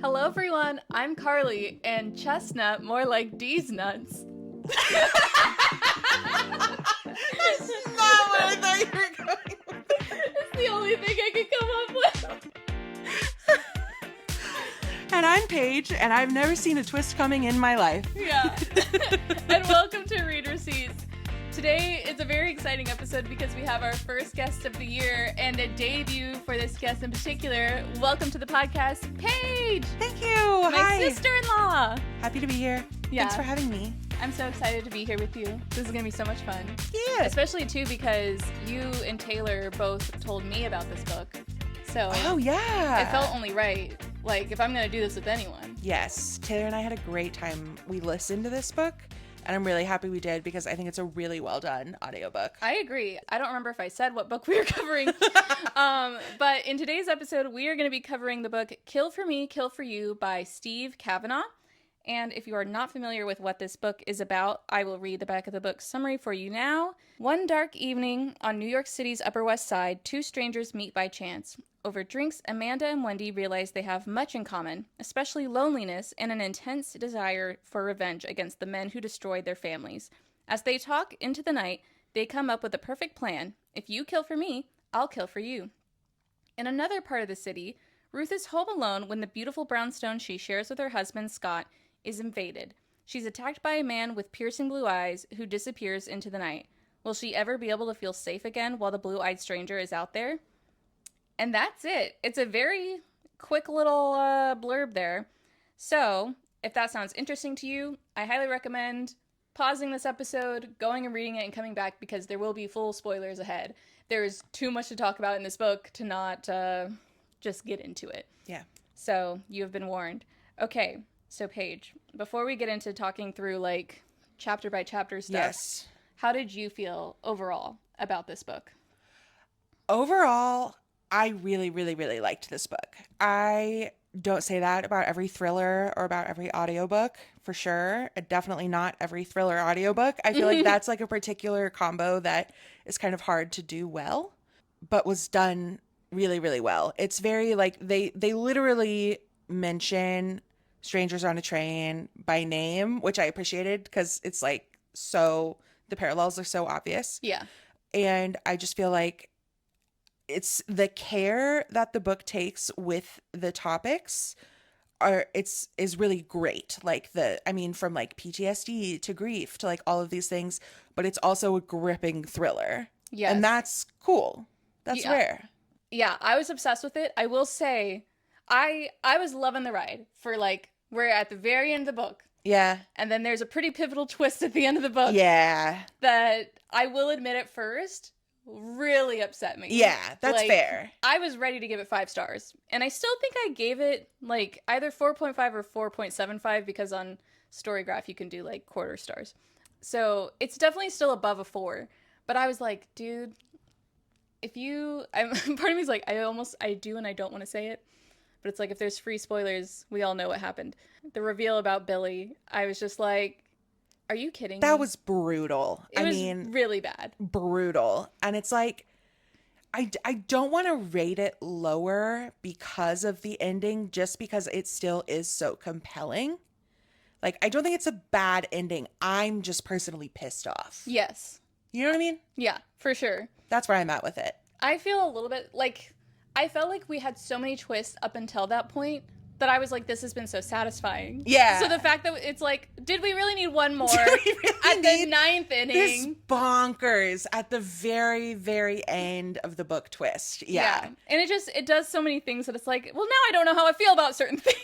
Hello, everyone. I'm Carly, and chestnut, more like D's nuts. That's not what I thought you were going with. It's the only thing I could come up with. And I'm Paige, and I've never seen a twist coming in my life. Yeah. And welcome to Read Receipts. Today is a very exciting episode because we have our first guest of the year and a debut for this guest in particular. Welcome to the podcast, Paige! Thank you. My Hi. sister-in-law. Happy to be here. Yeah. Thanks for having me. I'm so excited to be here with you. This is going to be so much fun. Yeah. Especially, too, because you and Taylor both told me about this book. So Oh, yeah. it felt only right. Like, if I'm going to do this with anyone. Yes. Taylor and I had a great time. We listened to this book, and I'm really happy we did because I think it's a really well done audiobook. I agree. I don't remember if I said what book we were covering. But in today's episode, we are going to be covering the book Kill for Me, Kill for You by Steve Cavanagh. And if you are not familiar with what this book is about, I will read the back of the book summary for you now. One dark evening on New York City's Upper West Side, two strangers meet by chance. Over drinks, Amanda and Wendy realize they have much in common, especially loneliness and an intense desire for revenge against the men who destroyed their families. As they talk into the night, they come up with a perfect plan. If you kill for me, I'll kill for you. In another part of the city, Ruth is home alone when the beautiful brownstone she shares with her husband, Scott, is invaded. She's attacked by a man with piercing blue eyes who disappears into the night. Will she ever be able to feel safe again while the blue-eyed stranger is out there? And that's it. It's a very quick little blurb there. So, if that sounds interesting to you, I highly recommend pausing this episode, going and reading it, and coming back because there will be full spoilers ahead. There's too much to talk about in this book to not just get into it. Yeah. So, you have been warned. Okay. So, Paige, before we get into talking through, like, chapter by chapter stuff, Yes. How did you feel overall about this book? Overall, I really, really, really liked this book. I don't say that about every thriller or about every audiobook, for sure. Definitely not every thriller audiobook. I feel like that's like a particular combo that is kind of hard to do well, but was done really, really well. It's very, like, they literally mention strangers on a train by name, which I appreciated because it's like the parallels are so obvious. Yeah. And I just feel like it's the care that the book takes with the topics is really great. Like from like PTSD to grief to like all of these things, but it's also a gripping thriller. Yes. And that's cool. That's rare. Yeah, I was obsessed with it. I will say I was loving the ride for like we're at the very end of the book. Yeah. And then there's a pretty pivotal twist at the end of the book. Yeah. That I will admit at first really upset me. Yeah, that's fair. I was ready to give it 5 stars. And I still think I gave it like either 4.5 or 4.75 because on Storygraph you can do like quarter stars. So it's definitely still above a 4. But I was like, dude, part of me is like, I do and I don't want to say it. But it's like, if there's free spoilers, we all know what happened. The reveal about Billy, I was just like, are you kidding me? That was brutal. It was really bad. Brutal. And it's like, I don't want to rate it lower because of the ending, just because it still is so compelling. Like, I don't think it's a bad ending. I'm just personally pissed off. Yes. You know what I mean? Yeah, for sure. That's where I'm at with it. I feel a little bit like, I felt like we had so many twists up until that point that I was like, this has been so satisfying. Yeah. So the fact that it's like, did we really need one more at the 9th inning? This bonkers at the very, very end of the book twist. Yeah. And it does so many things that it's like, well, now I don't know how I feel about certain things.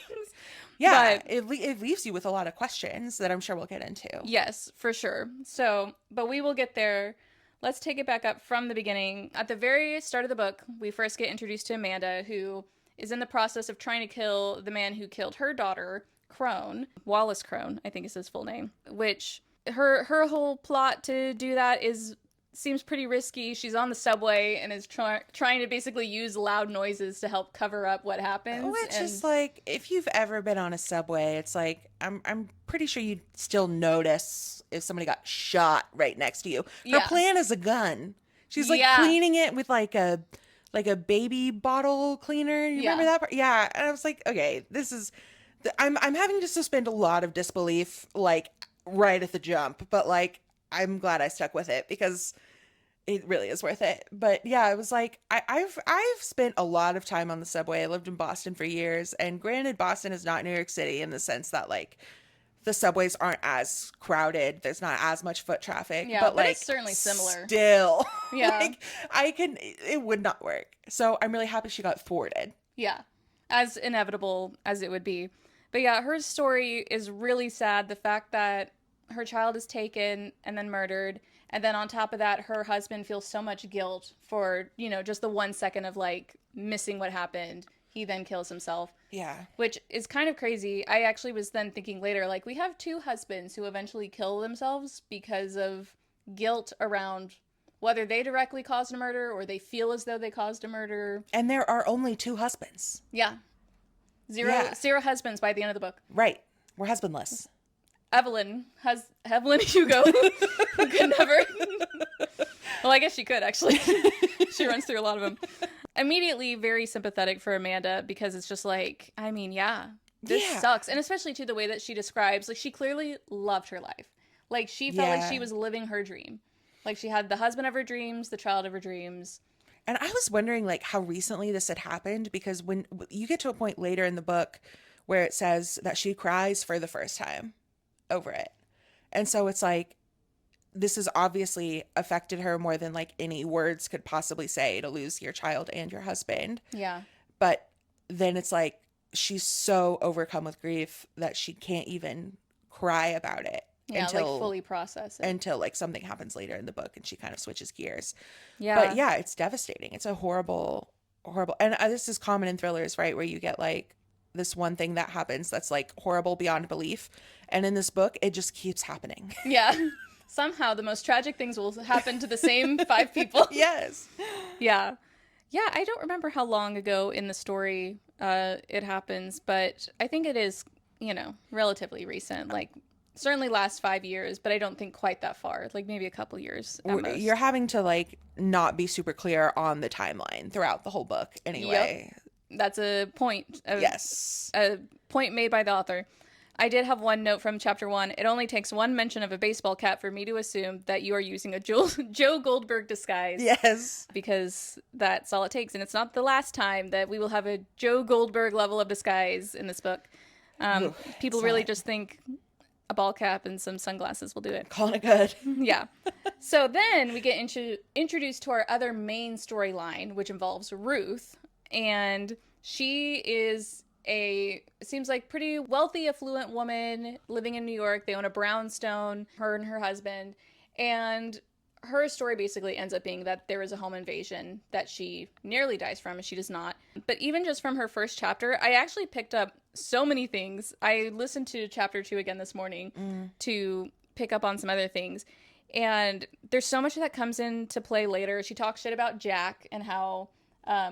Yeah. But it leaves you with a lot of questions that I'm sure we'll get into. Yes, for sure. So, but we will get there. Let's take it back up from the beginning. At the very start of the book, we first get introduced to Amanda, who is in the process of trying to kill the man who killed her daughter, Crone. Wallace Crone, I think is his full name. Which, her whole plot to do that seems pretty risky. She's on the subway and is trying to basically use loud noises to help cover up what happens. Which is like, if you've ever been on a subway, it's like, I'm pretty sure you'd still notice if somebody got shot right next to you. Her plan is a gun. She's like cleaning it with like a like a baby bottle cleaner. You remember that part? Yeah. And I was like, okay, this is, I'm having to suspend a lot of disbelief, like right at the jump, but like, I'm glad I stuck with it because it really is worth it. But yeah, it was like, I've spent a lot of time on the subway. I lived in Boston for years, and granted, Boston is not New York City in the sense that like the subways aren't as crowded. There's not as much foot traffic. Yeah, but like it's certainly similar. Still, Yeah. like it would not work. So I'm really happy she got forwarded. Yeah, as inevitable as it would be. But yeah, her story is really sad. The fact that her child is taken and then murdered. And then on top of that, her husband feels so much guilt for, just the 1 second of like missing what happened. He then kills himself. Yeah. Which is kind of crazy. I actually was then thinking later, like, we have 2 husbands who eventually kill themselves because of guilt around whether they directly caused a murder or they feel as though they caused a murder. And there are only 2 husbands. Yeah. Zero husbands by the end of the book. Right. We're husbandless. Evelyn Hugo who could never. Well, I guess she could actually. She runs through a lot of them. Immediately very sympathetic for Amanda because it's just like, I mean, this sucks. And especially to the way that she describes, like, she clearly loved her life. Like, she felt like she was living her dream. Like, she had the husband of her dreams, the child of her dreams. And I was wondering, like, how recently this had happened, because when you get to a point later in the book where it says that she cries for the first time over it. And so it's like, this has obviously affected her more than like any words could possibly say, to lose your child and your husband. Yeah. But then it's like, she's so overcome with grief that she can't even cry about it. Yeah, until, like fully process it. Until like something happens later in the book and she kind of switches gears. Yeah. But yeah, it's devastating. It's a horrible, and this is common in thrillers, right? Where you get like this one thing that happens that's like horrible beyond belief. And in this book, it just keeps happening. Yeah. Somehow the most tragic things will happen to the same 5 people. Yes. Yeah. Yeah, I don't remember how long ago in the story it happens, but I think it is, relatively recent. Like, certainly last 5 years, but I don't think quite that far. Like, maybe a couple years at most. You're having to, like, not be super clear on the timeline throughout the whole book anyway. Yep. That's a point. Yes. A point made by the author. I did have one note from chapter 1. It only takes one mention of a baseball cap for me to assume that you are using a Joe Goldberg disguise. Yes. Because that's all it takes. And it's not the last time that we will have a Joe Goldberg level of disguise in this book. People really just think a ball cap and some sunglasses will do it. Calling it good. Yeah. So then we get introduced to our other main storyline, which involves Ruth. And she is seems like pretty wealthy, affluent woman living in New York. They own a brownstone, her and her husband. And her story basically ends up being that there is a home invasion that she nearly dies from, and she does not. But even just from her first chapter, I actually picked up so many things. I listened to chapter 2 again this morning to pick up on some other things. And there's so much that comes into play later. She talks shit about Jack and how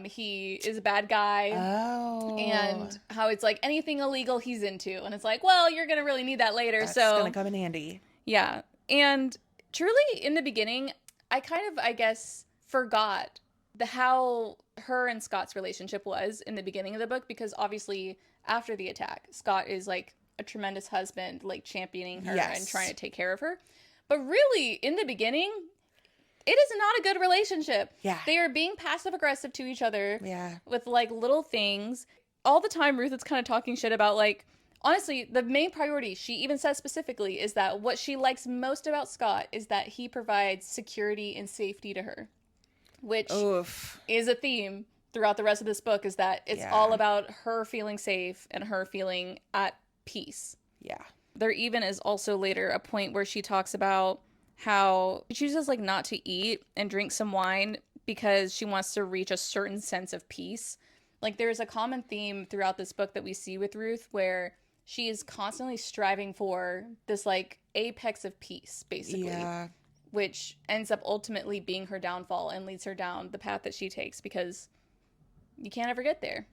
he is a bad guy. Oh. And how it's like anything illegal he's into. And it's like, well, you're going to really need that later. That's so going to come in handy. Yeah. And truly, in the beginning, I kind of, I guess, forgot how her and Scott's relationship was in the beginning of the book, because obviously after the attack, Scott is like a tremendous husband, like championing her and trying to take care of her. But really, in the beginning, it is not a good relationship. Yeah. They are being passive aggressive to each other. Yeah. With like little things. All the time, Ruth is kind of talking shit about like, honestly, the main priority, she even says specifically, is that what she likes most about Scott is that he provides security and safety to her. Which is a theme throughout the rest of this book, is that it's all about her feeling safe and her feeling at peace. Yeah. There even is also later a point where she talks about how she chooses like not to eat and drink some wine because she wants to reach a certain sense of peace. Like, there's a common theme throughout this book that we see with Ruth where she is constantly striving for this like apex of peace, basically. Yeah. Which ends up ultimately being her downfall and leads her down the path that she takes, because you can't ever get there.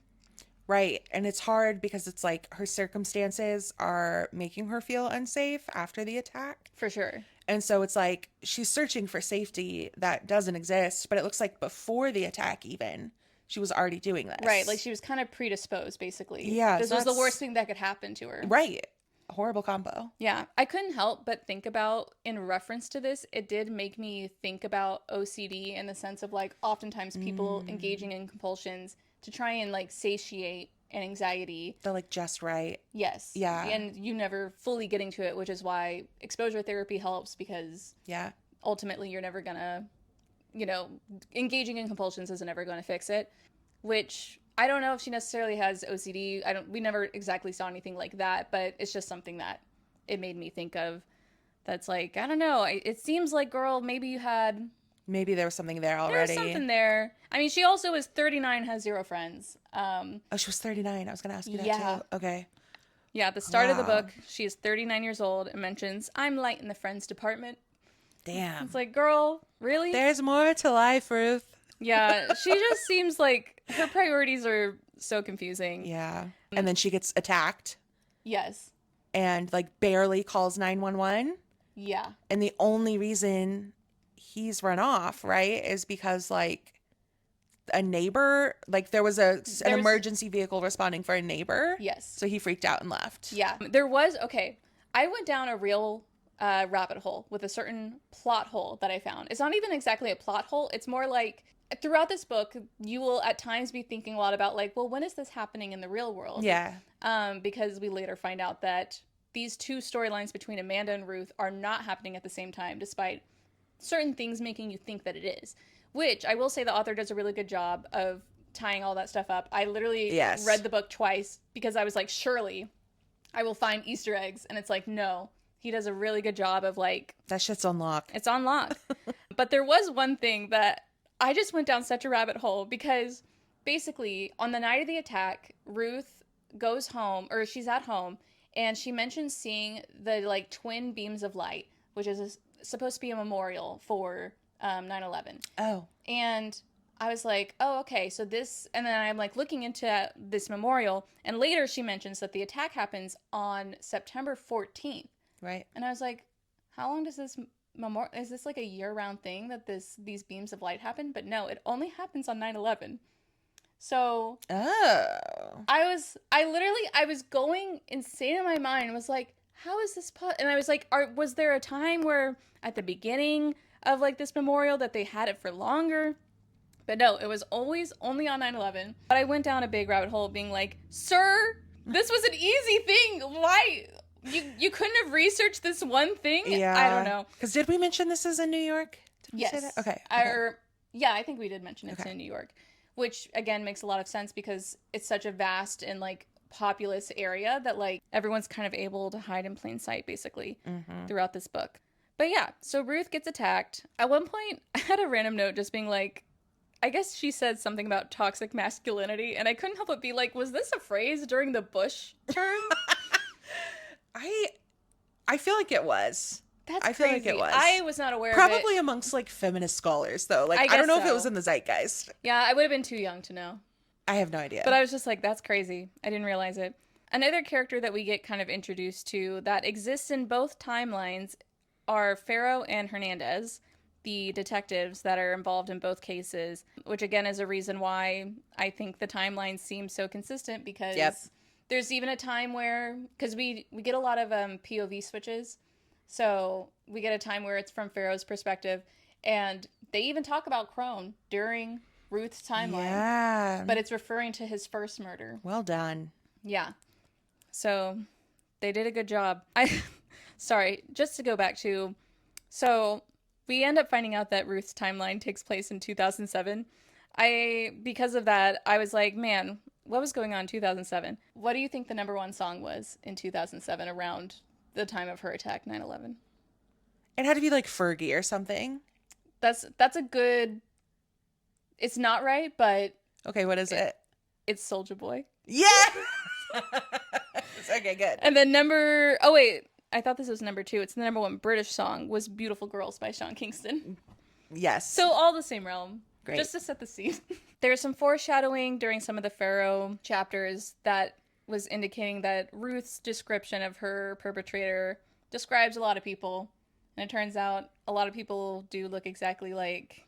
Right. And it's hard because it's like her circumstances are making her feel unsafe after the attack. For sure. And so it's like she's searching for safety that doesn't exist, but it looks like before the attack even, she was already doing this. Right, like she was kind of predisposed, basically. Yeah, this so was the that's- worst thing that could happen to her. Right. Horrible combo. Yeah, I couldn't help but think about, in reference to this, it did make me think about OCD in the sense of, like, oftentimes people engaging in compulsions to try and, like, satiate an anxiety. They're like just right. Yes. Yeah. And you never fully getting to it, which is why exposure therapy helps, because Yeah. ultimately you're never gonna, you know, engaging in compulsions isn't ever going to fix it, which I don't know if she necessarily has OCD. We never exactly saw anything like that, but it's just something that it made me think of. That's like, I don't know. It seems like, girl, maybe you had... Maybe there was something there already. There's something there. I mean, she also is 39, has 0 friends. Oh, she was 39. I was going to ask you that Yeah. too. Okay. Yeah, at the start of the Wow. book, she is 39 years old and mentions, I'm light in the friends department. Damn. It's like, girl, really? There's more to life, Ruth. Yeah, she just seems like her priorities are so confusing. Yeah. And then she gets attacked Yes. and like barely calls 911. Yeah. And the only reason he's run off, right, is because like a neighbor, like there was an emergency vehicle responding for a neighbor. Yes. So he freaked out and left. Yeah. There was, okay, I went down a real rabbit hole with a certain plot hole that I found. It's not even exactly a plot hole. It's more like, throughout this book, you will at times be thinking a lot about, like, well, when is this happening in the real world? Yeah. Because we later find out that these two storylines between Amanda and Ruth are not happening at the same time, despite certain things making you think that it is. Which, I will say, the author does a really good job of tying all that stuff up. I literally read the book twice because I was like, surely I will find Easter eggs. And it's like, no. He does a really good job of, like... That shit's on lock. It's on lock. But there was one thing that I just went down such a rabbit hole, because basically on the night of the attack, Ruth goes home, or she's at home, and she mentions seeing the like twin beams of light, which is supposed to be a memorial for 9/11. Oh. And I was like, oh, okay, so this, and then I'm like looking into this memorial, and later she mentions that the attack happens on September 14th. Right. And I was like, how long does this memorial, is this like a year-round thing that these beams of light happen? But no, it only happens on 9/11. So I was going insane in my mind and was like, how is this and I was like, was there a time where at the beginning of like this memorial that they had it for longer? But no, it was always only on 9/11. But I went down a big rabbit hole being like, sir, this was an easy thing. Why? You couldn't have researched this one thing? Yeah. I don't know. Because did we mention this is in New York? Did we Yes. say that? Okay. Yeah, I think we did mention it's in New York, which again makes a lot of sense because it's such a vast and like populous area that like everyone's kind of able to hide in plain sight basically throughout this book. But yeah, so Ruth gets attacked. At one point, I had a random note just being like, I guess she said something about toxic masculinity, and I couldn't help but be like, was this a phrase during the Bush term? I feel like it was. That's I feel crazy. like it was. I was not aware of Probably it. amongst like feminist scholars though. Like I guess don't know if so. it was in the zeitgeist. Yeah, I would have been too young to know. I have no idea. But I was just like, that's crazy. I didn't realize it. Another character that we get kind of introduced to that exists in both timelines are Farrow and Hernandez, the detectives that are involved in both cases, which again is a reason why I think the timelines seem so consistent, because there's even a time where, because we get a lot of POV switches, so we get a time where it's from Farrow's perspective, and they even talk about Crone during Ruth's timeline. Yeah. But it's referring to his first murder. Well done. Yeah. So they did a good job. Sorry, just to go back to, so we end up finding out that Ruth's timeline takes place in 2007. Because of that, I was like, man, what was going on in 2007? What do you think the number one song was in 2007 around the time of her attack, 9/11? It had to be like Fergie or something. That's a good, it's not right, but Okay, what is it? it's Soulja Boy. Yeah. Okay, good. And then I thought this was number 2. It's the number 1 British song was Beautiful Girls by Sean Kingston. Yes. So all the same realm. Great. Just to set the scene. There's some foreshadowing during some of the Farrow chapters that was indicating that Ruth's description of her perpetrator describes a lot of people. And it turns out a lot of people do look exactly like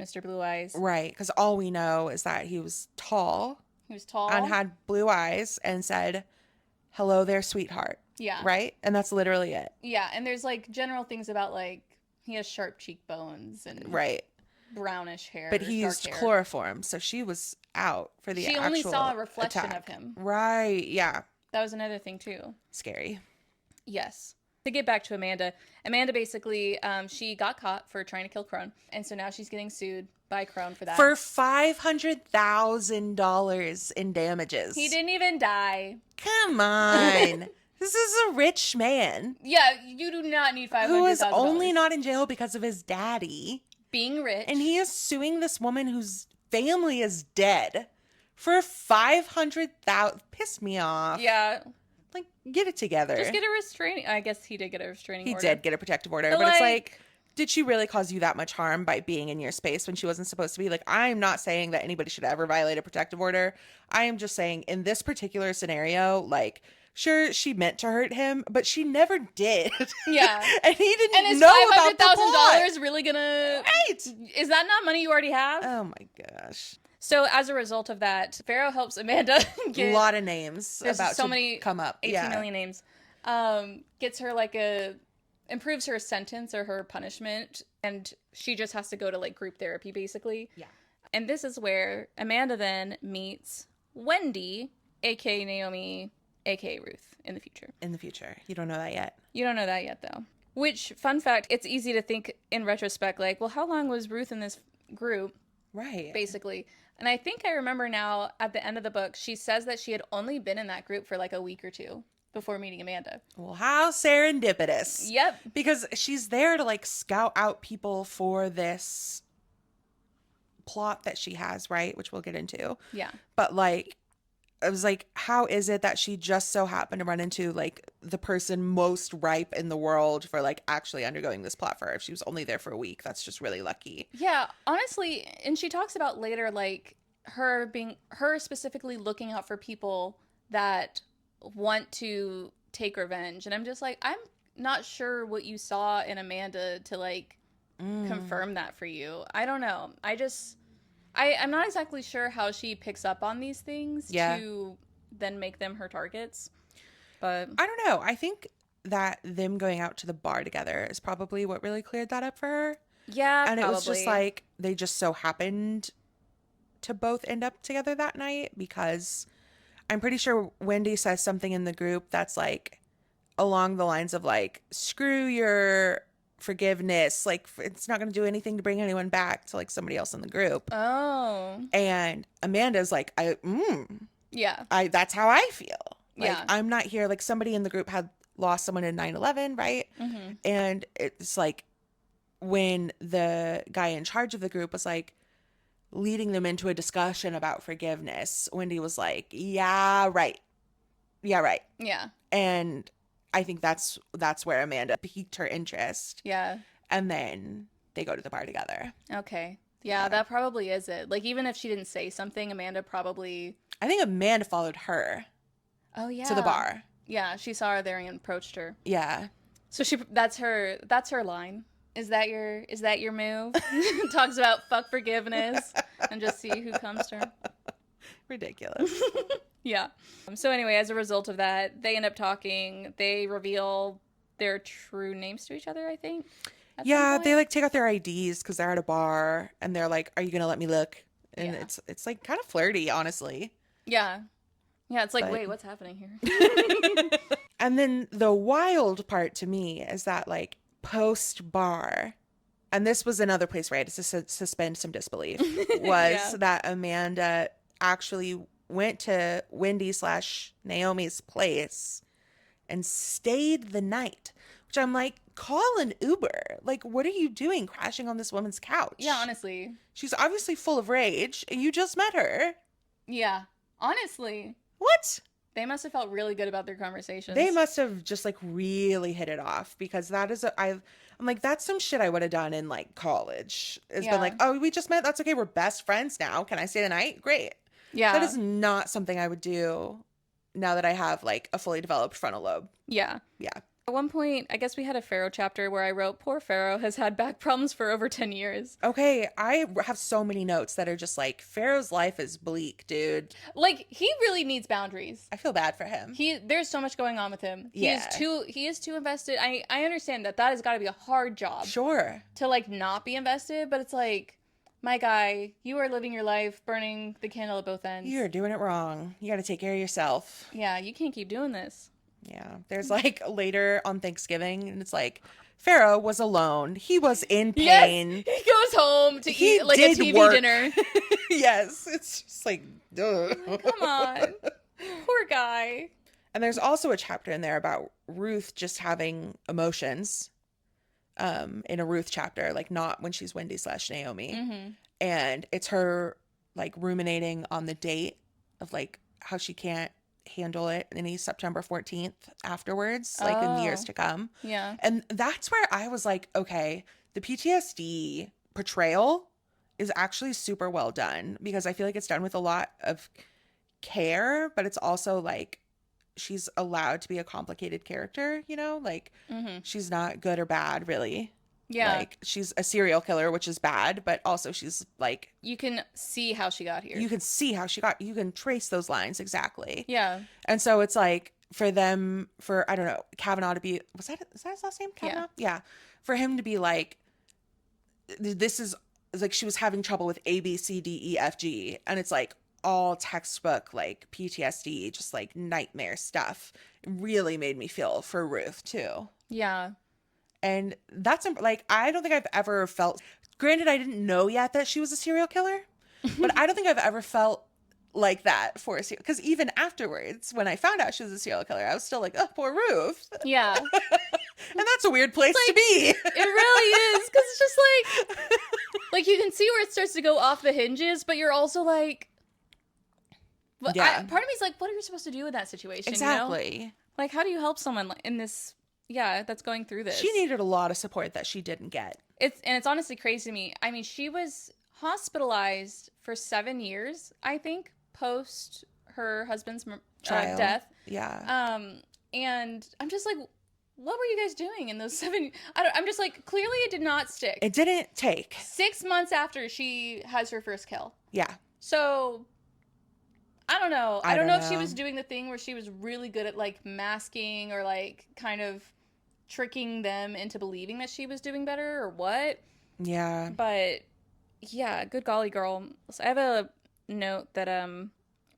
Mr. Blue Eyes. Right, because all we know is that he was tall. He was tall. And had blue eyes and said, "Hello there, sweetheart." Yeah. Right? And that's literally it. Yeah, and there's like general things about like he has sharp cheekbones and right. brownish hair. But he used hair. chloroform, so she was out for the actual She only saw a reflection attack. of him. Right, yeah. That was another thing too. Scary. Yes. To get back to Amanda, Amanda basically, she got caught for trying to kill Crone, and so now she's getting sued by Crone for that. For $500,000 in damages. He didn't even die. Come on. This is a rich man. Yeah, you do not need $500,000. Who is only not in jail because of his daddy. Being rich. And he is suing this woman whose family is dead for $500,000. Pissed me off. Yeah. Like, get it together. Just get a restraining. I guess he did get a restraining order. He did get a protective order, but it's like, did she really cause you that much harm by being in your space when she wasn't supposed to be? Like, I'm not saying that anybody should ever violate a protective order. I am just saying in this particular scenario, like, sure, she meant to hurt him, but she never did. Yeah. And he didn't and is know about the plot. $500,000 really gonna... Right. Is that not money you already have? Oh my gosh. So as a result of that, Pharaoh helps Amanda get... A lot of names There's about so to many, come up. 18 million names. Gets her like improves her sentence or her punishment, and she just has to go to like group therapy basically. Yeah. And this is where Amanda then meets Wendy, aka Naomi, aka Ruth, in the future. In the future. You don't know that yet. You don't know that yet though. Which, fun fact, it's easy to think in retrospect, like, well, how long was Ruth in this group? Right. Basically. And I think I remember now at the end of the book, she says that she had only been in that group for like a week or two before meeting Amanda. Well, how serendipitous. Yep. Because she's there to like scout out people for this plot that she has, right? Which we'll get into. Yeah. But like, I was like, how is it that she just so happened to run into like the person most ripe in the world for like actually undergoing this plot for her? If she was only there for a week, that's just really lucky. Yeah, honestly, and she talks about later like her specifically looking out for people that want to take revenge. And I'm just like, I'm not sure what you saw in Amanda to like confirm that for you. I don't know. I'm not exactly sure how she picks up on these things to then make them her targets. But I don't know. I think that them going out to the bar together is probably what really cleared that up for her. Yeah, and probably. It was just like they just so happened to both end up together that night, because I'm pretty sure Wendy says something in the group that's like along the lines of like, screw your forgiveness, like it's not going to do anything to bring anyone back to like somebody else in the group. Oh. And Amanda's like, yeah, that's how I feel. Like, yeah. I'm not here. Like, somebody in the group had lost someone in 9/11, right? Mm-hmm. And it's like when the guy in charge of the group was like leading them into a discussion about forgiveness, Wendy was like, yeah, right. Yeah. And I think that's where Amanda piqued her interest. Yeah. And then they go to the bar together. Okay. Yeah, that probably is it. Like, even if she didn't say something, Amanda probably... I think Amanda followed her. Oh, yeah. To the bar. Yeah, she saw her there and approached her. Yeah. So that's her line. Is that your move? Talks about fuck forgiveness and just see who comes to her. Ridiculous. Yeah. So anyway, as a result of that, they end up talking. They reveal their true names to each other, I think. Yeah, they like take out their IDs because they're at a bar and they're like, "Are you gonna let me look?" And it's like kind of flirty, honestly. Yeah. Yeah, it's like, wait, what's happening here? And then the wild part to me is that like post bar, and this was another place where I had to suspend some disbelief, was that Amanda actually went to Wendy/Naomi's place and stayed the night, which I'm like, call an Uber. Like, what are you doing crashing on this woman's couch? Yeah, honestly. She's obviously full of rage. You just met her. Yeah. Honestly. What? They must have felt really good about their conversations. They must have just like really hit it off, because that is I'm like, that's some shit I would have done in like college. It's been like, oh, we just met. That's okay. We're best friends now. Can I stay the night? Great. Yeah. That is not something I would do now that I have like a fully developed frontal lobe. Yeah. Yeah. At one point, I guess we had a Pharaoh chapter where I wrote, poor Pharaoh has had back problems for over 10 years. Okay, I have so many notes that are just like, Pharaoh's life is bleak, dude. Like, he really needs boundaries. I feel bad for him. There's so much going on with him. Yeah. He is too invested. I understand that has got to be a hard job. Sure. To, like, not be invested, but it's like, my guy, you are living your life burning the candle at both ends. You're doing it wrong. You got to take care of yourself. Yeah, you can't keep doing this. Yeah. There's like later on Thanksgiving, and it's like, Pharaoh was alone. He was in pain. Yes, he goes home to eat like a TV dinner. Yes. It's just like, duh. Come on. Poor guy. And there's also a chapter in there about Ruth just having emotions. In a Ruth chapter, like not when she's Wendy/Naomi. Mm-hmm. And it's her like ruminating on the date of like how she can't handle it any September 14th afterwards, like in the years to come. Yeah. And that's where I was like, okay, the PTSD portrayal is actually super well done, because I feel like it's done with a lot of care, but it's also like she's allowed to be a complicated character, you know, like she's not good or bad really. Yeah. Like she's a serial killer, which is bad, but also she's like, you can see how she got here. you can see how she got, you can trace those lines exactly. Yeah. And so it's like for I don't know, Cavanagh to be, is that his last name? Cavanagh? Yeah. For him to be like, this is like, she was having trouble with A, B, C, D, E, F, G. And it's like all textbook, like PTSD, just like nightmare stuff. It really made me feel for Ruth too. Yeah. And that's like, I don't think I've ever felt, granted, I didn't know yet that she was a serial killer, but I don't think I've ever felt like that for a serial, because even afterwards, when I found out she was a serial killer, I was still like, oh, poor Ruth. Yeah. And that's a weird place to be. It really is, because it's just like you can see where it starts to go off the hinges, but you're also like, part of me's like, what are you supposed to do in that situation? Exactly. You know? Like, how do you help someone in this? Yeah, that's going through this. She needed a lot of support that she didn't get. It's honestly crazy to me. I mean, she was hospitalized for 7 years, I think, post her husband's death. Yeah. And I'm just like, what were you guys doing in those 7? I'm just like, clearly it did not stick. It didn't take. 6 months after she has her first kill. Yeah. So I don't know. I don't know if she know. was doing the thing where she was really good at like masking or like kind of tricking them into believing that she was doing better or what. Yeah. But yeah, good golly, girl. So I have a note that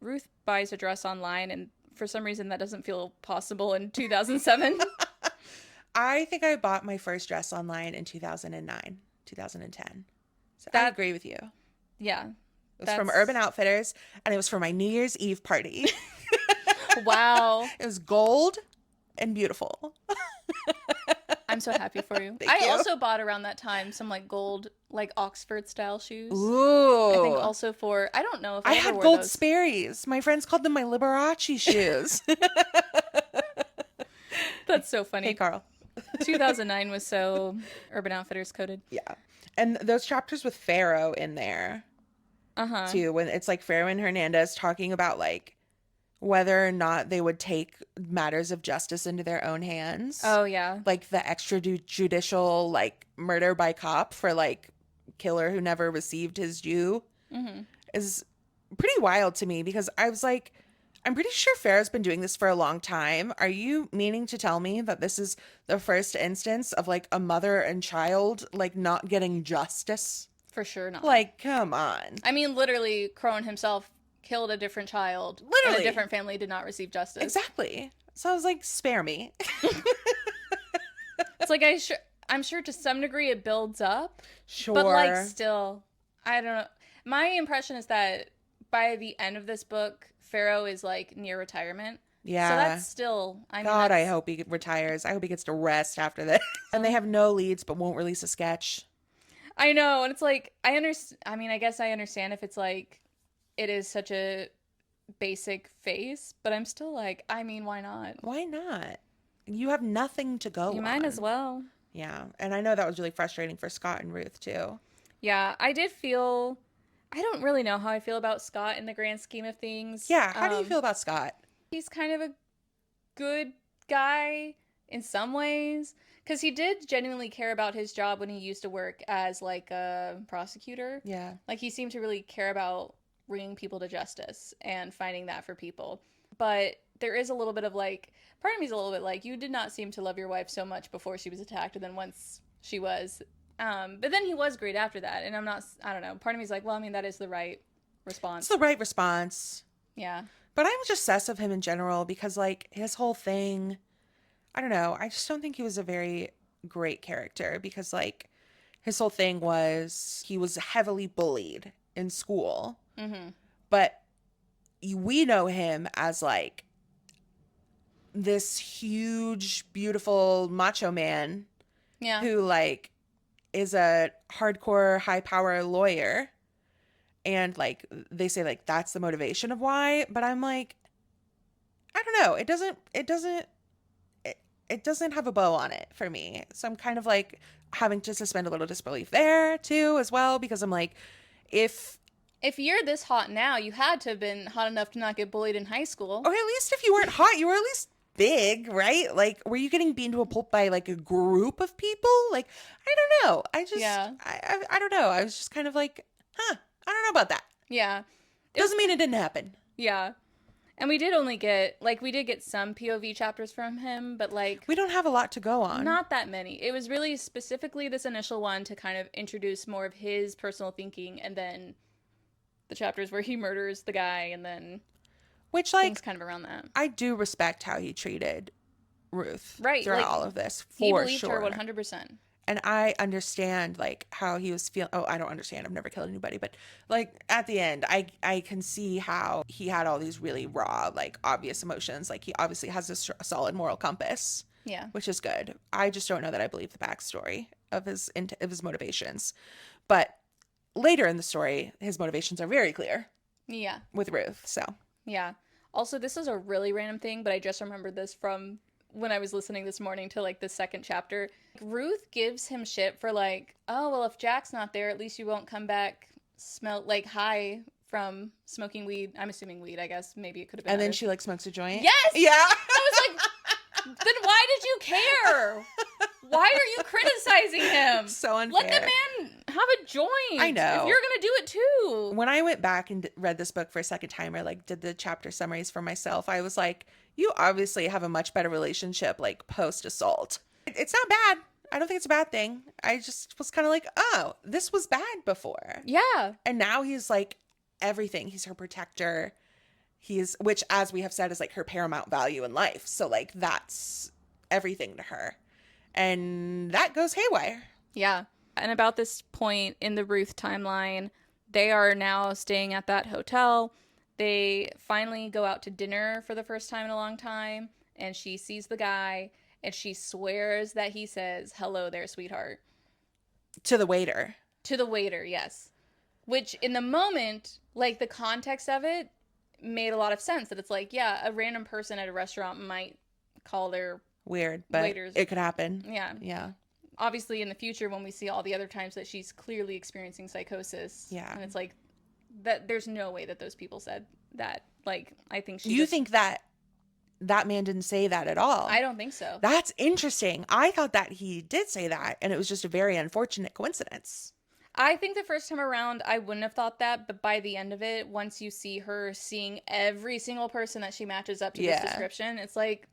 Ruth buys a dress online, and for some reason that doesn't feel possible in 2007. I think I bought my first dress online in 2009, 2010. So I agree with you. Yeah. It was from Urban Outfitters, and it was for my New Year's Eve party. Wow. It was gold and beautiful. I'm so happy for you. Thank you. I also bought around that time some like gold, like Oxford style shoes. Ooh. I think also for, I don't know if I ever had wore gold those. Sperry's. My friends called them my Liberace shoes. That's so funny. Hey, Carl. 2009 was so Urban Outfitters coded. Yeah. And those chapters with Pharaoh in there, too, when it's like Pharaoh and Hernandez talking about like whether or not they would take matters of justice into their own hands. Oh, yeah. Like the extrajudicial like murder by cop for like killer who never received his due is pretty wild to me, because I was like, I'm pretty sure Pharaoh's been doing this for a long time. Are you meaning to tell me that this is the first instance of like a mother and child like not getting justice? For sure not. Like, come on. I mean, literally, Crone himself killed a different child. Literally. And a different family did not receive justice. Exactly. So I was like, spare me. It's like, I'm sure to some degree it builds up. Sure. But like still, I don't know. My impression is that by the end of this book, Pharaoh is like near retirement. Yeah. So that's still, I mean, God, I hope he retires. I hope he gets to rest after this. And they have no leads but won't release a sketch. I know. And it's like, I mean, I guess I understand if it's like, it is such a basic face, but I'm still like, I mean, why not? Why not? You have nothing to go on. You might as well. Yeah. And I know that was really frustrating for Scott and Ruth too. Yeah, I did feel, I don't really know how I feel about Scott in the grand scheme of things. Yeah. How do you feel about Scott? He's kind of a good guy in some ways. Because he did genuinely care about his job when he used to work as, like, a prosecutor. Yeah. Like, he seemed to really care about bringing people to justice and finding that for people. But there is a little bit of, like, part of me is a little bit like, you did not seem to love your wife so much before she was attacked, and then once she was. But then he was great after that, and I don't know. Part of me is like, well, I mean, that is the right response. It's the right response. Yeah. But I'm just obsessed with him in general because, like, his whole thing, I don't know. I just don't think he was a very great character because, like, his whole thing was he was heavily bullied in school. Mm-hmm. But we know him as, like, this huge, beautiful macho man Yeah. who, like, is a hardcore, high-power lawyer. And, like, they say, like, that's the motivation of why. But I'm like, I don't know. It doesn't have a bow on it for me. So I'm kind of, like, having to suspend a little disbelief there, too, as well. Because I'm like, if you're this hot now, you had to have been hot enough to not get bullied in high school. or at least if you weren't hot, you were at least big, right? Like, were you getting beaten to a pulp by, like, a group of people? Like, I don't know. I don't know. I was just kind of like, I don't know about that. Yeah. Doesn't mean it didn't happen. Yeah. And we did get some POV chapters from him, but, like, We don't have a lot to go on. not that many. It was really specifically this initial one to kind of introduce more of his personal thinking, and then the chapters where he murders the guy, and then Which, things like, kind of around that. I do respect how he treated Ruth Right, throughout like, all of this, He for believed sure. her 100%. And I understand, like, how he was feeling. Oh, I don't understand. I've never killed anybody. But, like, at the end, I can see how he had all these really raw, like, obvious emotions. Like, he obviously has a solid moral compass. Yeah. Which is good. I just don't know that I believe the backstory of his motivations. But later in the story, his motivations are very clear. Yeah. With Ruth, so. Yeah. Also, this is a really random thing, but I just remembered this from when I was listening this morning to, like, the second chapter. Ruth gives him shit for, like, oh, well, if Jack's not there, at least you won't come back high from smoking weed. I'm assuming weed, I guess. Maybe it could have been. And then other. she, like, smokes a joint? Yes! Yeah. I was like, then why did you care? Why are you criticizing him? So unfair. Let the man have a joint. I know. If you're going to do it too. When I went back and read this book for a second time, or, like, did the chapter summaries for myself, I was like, you obviously have a much better relationship, like, post-assault. It's not bad. I don't think it's a bad thing. I just was kind of like, oh, this was bad before. Yeah. And now he's, like, everything. He's her protector. Which, as we have said, is, like, her paramount value in life. So, like, that's everything to her. And that goes haywire. Yeah. And about this point in the Ruth timeline, they are now staying at that hotel. They finally go out to dinner for the first time in a long time, and she sees the guy, and she swears that he says, "Hello there, sweetheart." To the waiter. To the waiter, yes. Which, in the moment, like, the context of it made a lot of sense. That it's like, yeah, a random person at a restaurant might call their Weird, but waiters. It could happen. Yeah. Yeah. Obviously, in the future, when we see all the other times that she's clearly experiencing psychosis. Yeah. And it's like, that there's no way that those people said that. Like, I think You think that man didn't say that at all? I don't think so. That's interesting. I thought that he did say that, and it was just a very unfortunate coincidence. I think the first time around, I wouldn't have thought that, but by the end of it, once you see her seeing every single person that she matches up to this description, it's like,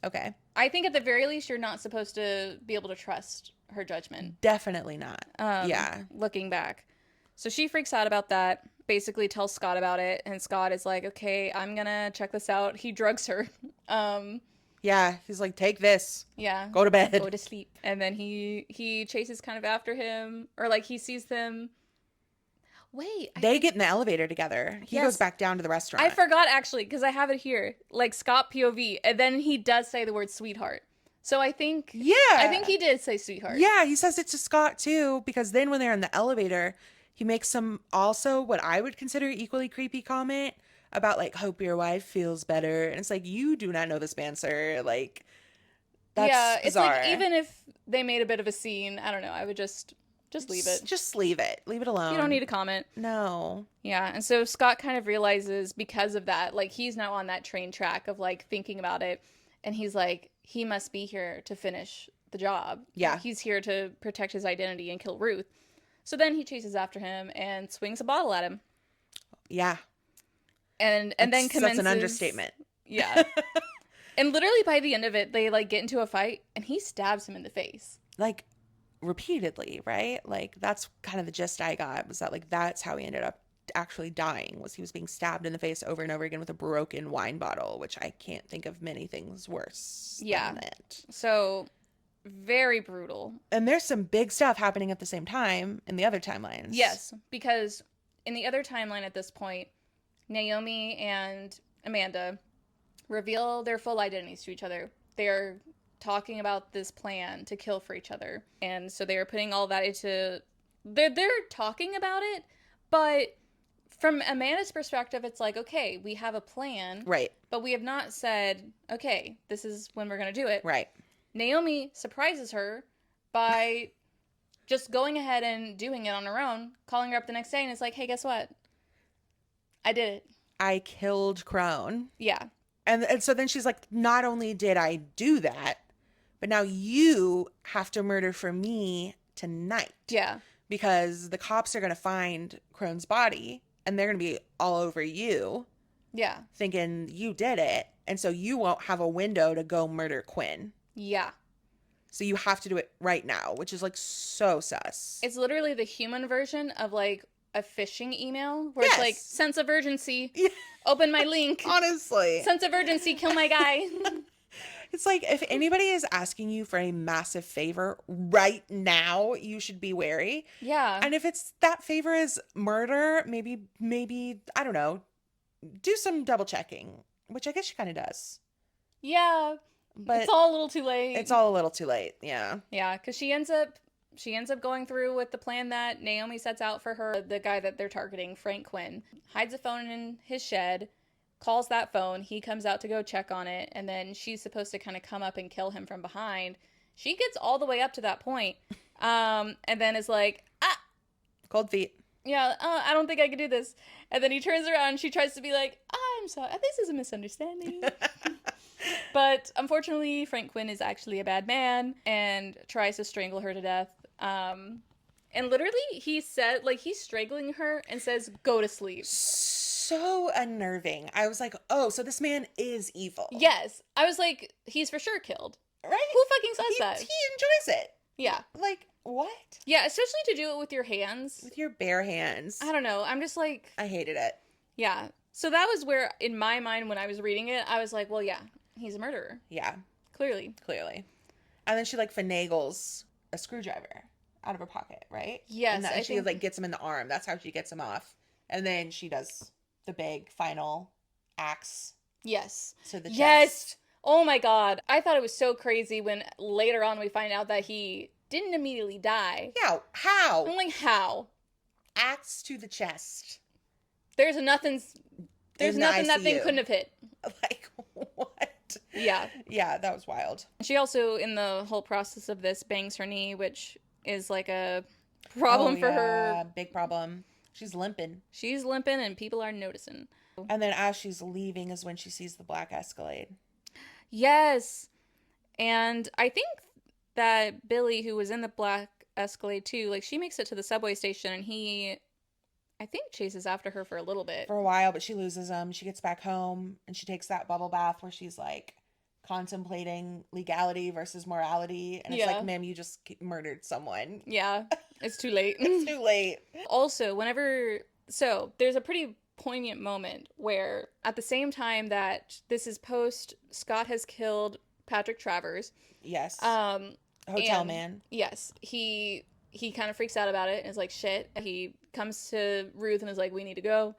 okay. I think at the very least, you're not supposed to be able to trust her judgment. Definitely not. Looking back. So she freaks out about that, basically tells Scott about it, and Scott is like, okay, I'm gonna check this out. He drugs her. Yeah, he's like, take this. Yeah. Go to bed. Go to sleep. And then he chases kind of after him, or, like, he sees them. Wait. They get in the elevator together. He goes back down to the restaurant. I forgot, actually, because I have it here. Like, Scott POV, and then he does say the word sweetheart. So I think... Yeah. I think he did say sweetheart. Yeah, he says it to Scott, too, because then when they're in the elevator, he makes some also what I would consider equally creepy comment about, like, hope your wife feels better. And it's like, you do not know this man, sir. Like, that's bizarre. It's like, even if they made a bit of a scene, I don't know, I would just leave it. Just leave it. Leave it alone. You don't need to comment. No. Yeah, and so Scott kind of realizes because of that, like, he's now on that train track of, like, thinking about it. And he's like, he must be here to finish the job. Yeah. He's here to protect his identity and kill Ruth. So then he chases after him and swings a bottle at him. Yeah. And then commences... That's an understatement. Yeah. And literally by the end of it, they like get into a fight and he stabs him in the face. Like repeatedly, right? Like that's kind of the gist I got, was that like that's how he ended up actually dying, was he was being stabbed in the face over and over again with a broken wine bottle, which I can't think of many things worse than that. So very brutal. And there's some big stuff happening at the same time in the other timelines. Yes, because in the other timeline at this point, Naomi and Amanda reveal their full identities to each other. They're talking about this plan to kill for each other. And so they're putting all that into... They're talking about it, but from Amanda's perspective, it's like, okay, we have a plan. Right. But we have not said, okay, this is when we're going to do it. Right. Naomi surprises her by just going ahead and doing it on her own, calling her up the next day, and it's like, hey, guess what? I did it. I killed Crone. Yeah. And so then she's like, not only did I do that, but now you have to murder for me tonight. Yeah. Because the cops are going to find Crone's body and they're going to be all over you. Yeah. Thinking you did it. And so you won't have a window to go murder Quinn. Yeah. So you have to do it right now, which is like so sus. It's literally the human version of like a phishing email where it's like, sense of urgency, open my link. Honestly. Sense of urgency, kill my guy. It's like, if anybody is asking you for a massive favor right now, you should be wary. Yeah. And if it's that favor is murder, maybe, I don't know, do some double checking, which I guess she kind of does. Yeah. But it's all a little too late. It's all a little too late. Yeah. Yeah. Cause she ends up going through with the plan that Naomi sets out for her. The guy that they're targeting, Frank Quinn, hides a phone in his shed, calls that phone. He comes out to go check on it. And then she's supposed to kind of come up and kill him from behind. She gets all the way up to that point. And then is like, cold feet. Yeah, I don't think I can do this. And then he turns around and she tries to be like, I'm sorry, this is a misunderstanding. But unfortunately, Frank Quinn is actually a bad man and tries to strangle her to death. And literally, he said, like, he's strangling her and says, go to sleep. So unnerving. I was like, oh, so this man is evil. Yes. I was like, he's for sure killed. Right? Who fucking says that? He enjoys it. Yeah. Like, what? Yeah, especially to do it with your hands. With your bare hands. I don't know. I'm just like... I hated it. Yeah. So that was where, in my mind, when I was reading it, I was like, well, yeah, he's a murderer. Yeah. Clearly. And then she, like, finagles a screwdriver out of her pocket, right? Yes. And she, like, gets him in the arm. That's how she gets him off. And then she does the big final axe. Yes. To the chest. Yes. Oh, my God. I thought it was so crazy when later on we find out that he didn't immediately die. Yeah. How? I'm like, how? Axe to the chest. There's nothing that thing couldn't have hit. Like, what? Yeah. Yeah, that was wild. She also, in the whole process of this, bangs her knee, which is like a problem for her. Big problem. She's limping. She's limping and people are noticing. And then as she's leaving is when she sees the black Escalade. Yes. And I think that Billy, who was in the black Escalade too, like, she makes it to the subway station and he, I think, chases after her for a little bit. For a while, but she loses him. She gets back home and she takes that bubble bath where she's like contemplating legality versus morality. And it's like, ma'am, you just murdered someone. Yeah. It's too late. It's too late. Also, so there's a pretty poignant moment where at the same time that this is post, Scott has killed Patrick Travers. Yes. Hotel man. Yes. He kind of freaks out about it and is like, shit. He comes to Ruth and is like, we need to go.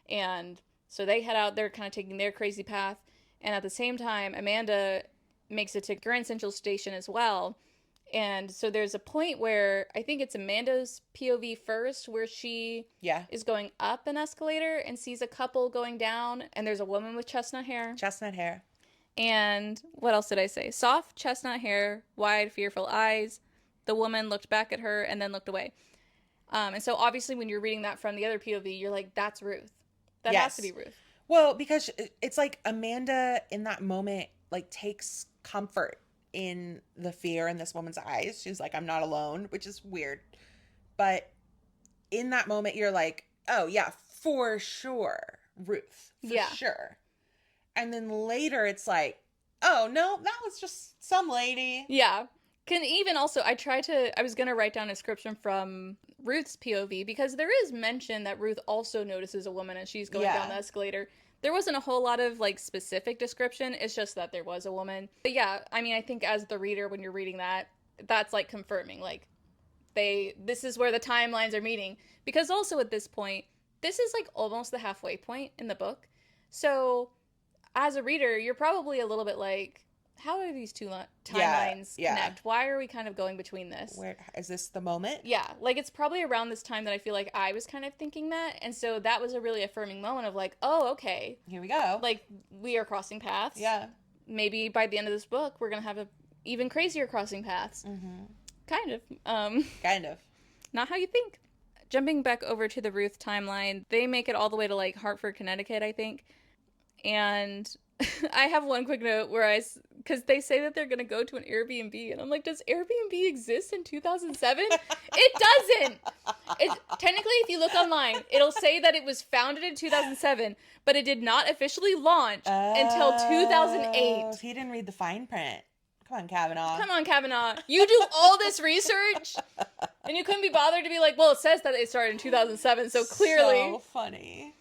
And so they head out. They're kind of taking their crazy path. And at the same time, Amanda makes it to Grand Central Station as well. And so there's a point where I think it's Amanda's POV first, where she is going up an escalator and sees a couple going down. And there's a woman with chestnut hair. Chestnut hair. And what else did I say? Soft chestnut hair, wide, fearful eyes. The woman looked back at her and then looked away. And so obviously when you're reading that from the other POV, you're like, that's Ruth. That has to be Ruth. Well, because it's like Amanda in that moment like takes comfort in the fear in this woman's eyes. She's like, I'm not alone, which is weird. But in that moment, you're like, oh, yeah, for sure, Ruth, for sure. And then later it's like, oh, no, that was just some lady. Yeah. Can even also, I was going to write down a description from Ruth's POV because there is mention that Ruth also notices a woman as she's going down the escalator. There wasn't a whole lot of like specific description. It's just that there was a woman. But yeah, I mean, I think as the reader, when you're reading that, that's like confirming like this is where the timelines are meeting. Because also at this point, this is like almost the halfway point in the book. So as a reader, you're probably a little bit like, how are these two timelines connect? Why are we kind of going between this? Where is this the moment? Yeah, like it's probably around this time that I feel like I was kind of thinking that. And so that was a really affirming moment of like, oh, okay. Here we go. Like, we are crossing paths. Yeah. Maybe by the end of this book, we're going to have a even crazier crossing paths. Mm-hmm. Kind of. Kind of. Not how you think. Jumping back over to the Ruth timeline, they make it all the way to like Hartford, Connecticut, I think. And I have one quick note where because they say that they're going to go to an Airbnb, and I'm like, does Airbnb exist in 2007? It doesn't. Technically, if you look online, it'll say that it was founded in 2007, but it did not officially launch until 2008. He didn't read the fine print. Come on, Cavanagh. Come on, Cavanagh. You do all this research, and you couldn't be bothered to be like, well, it says that it started in 2007, so clearly. So funny.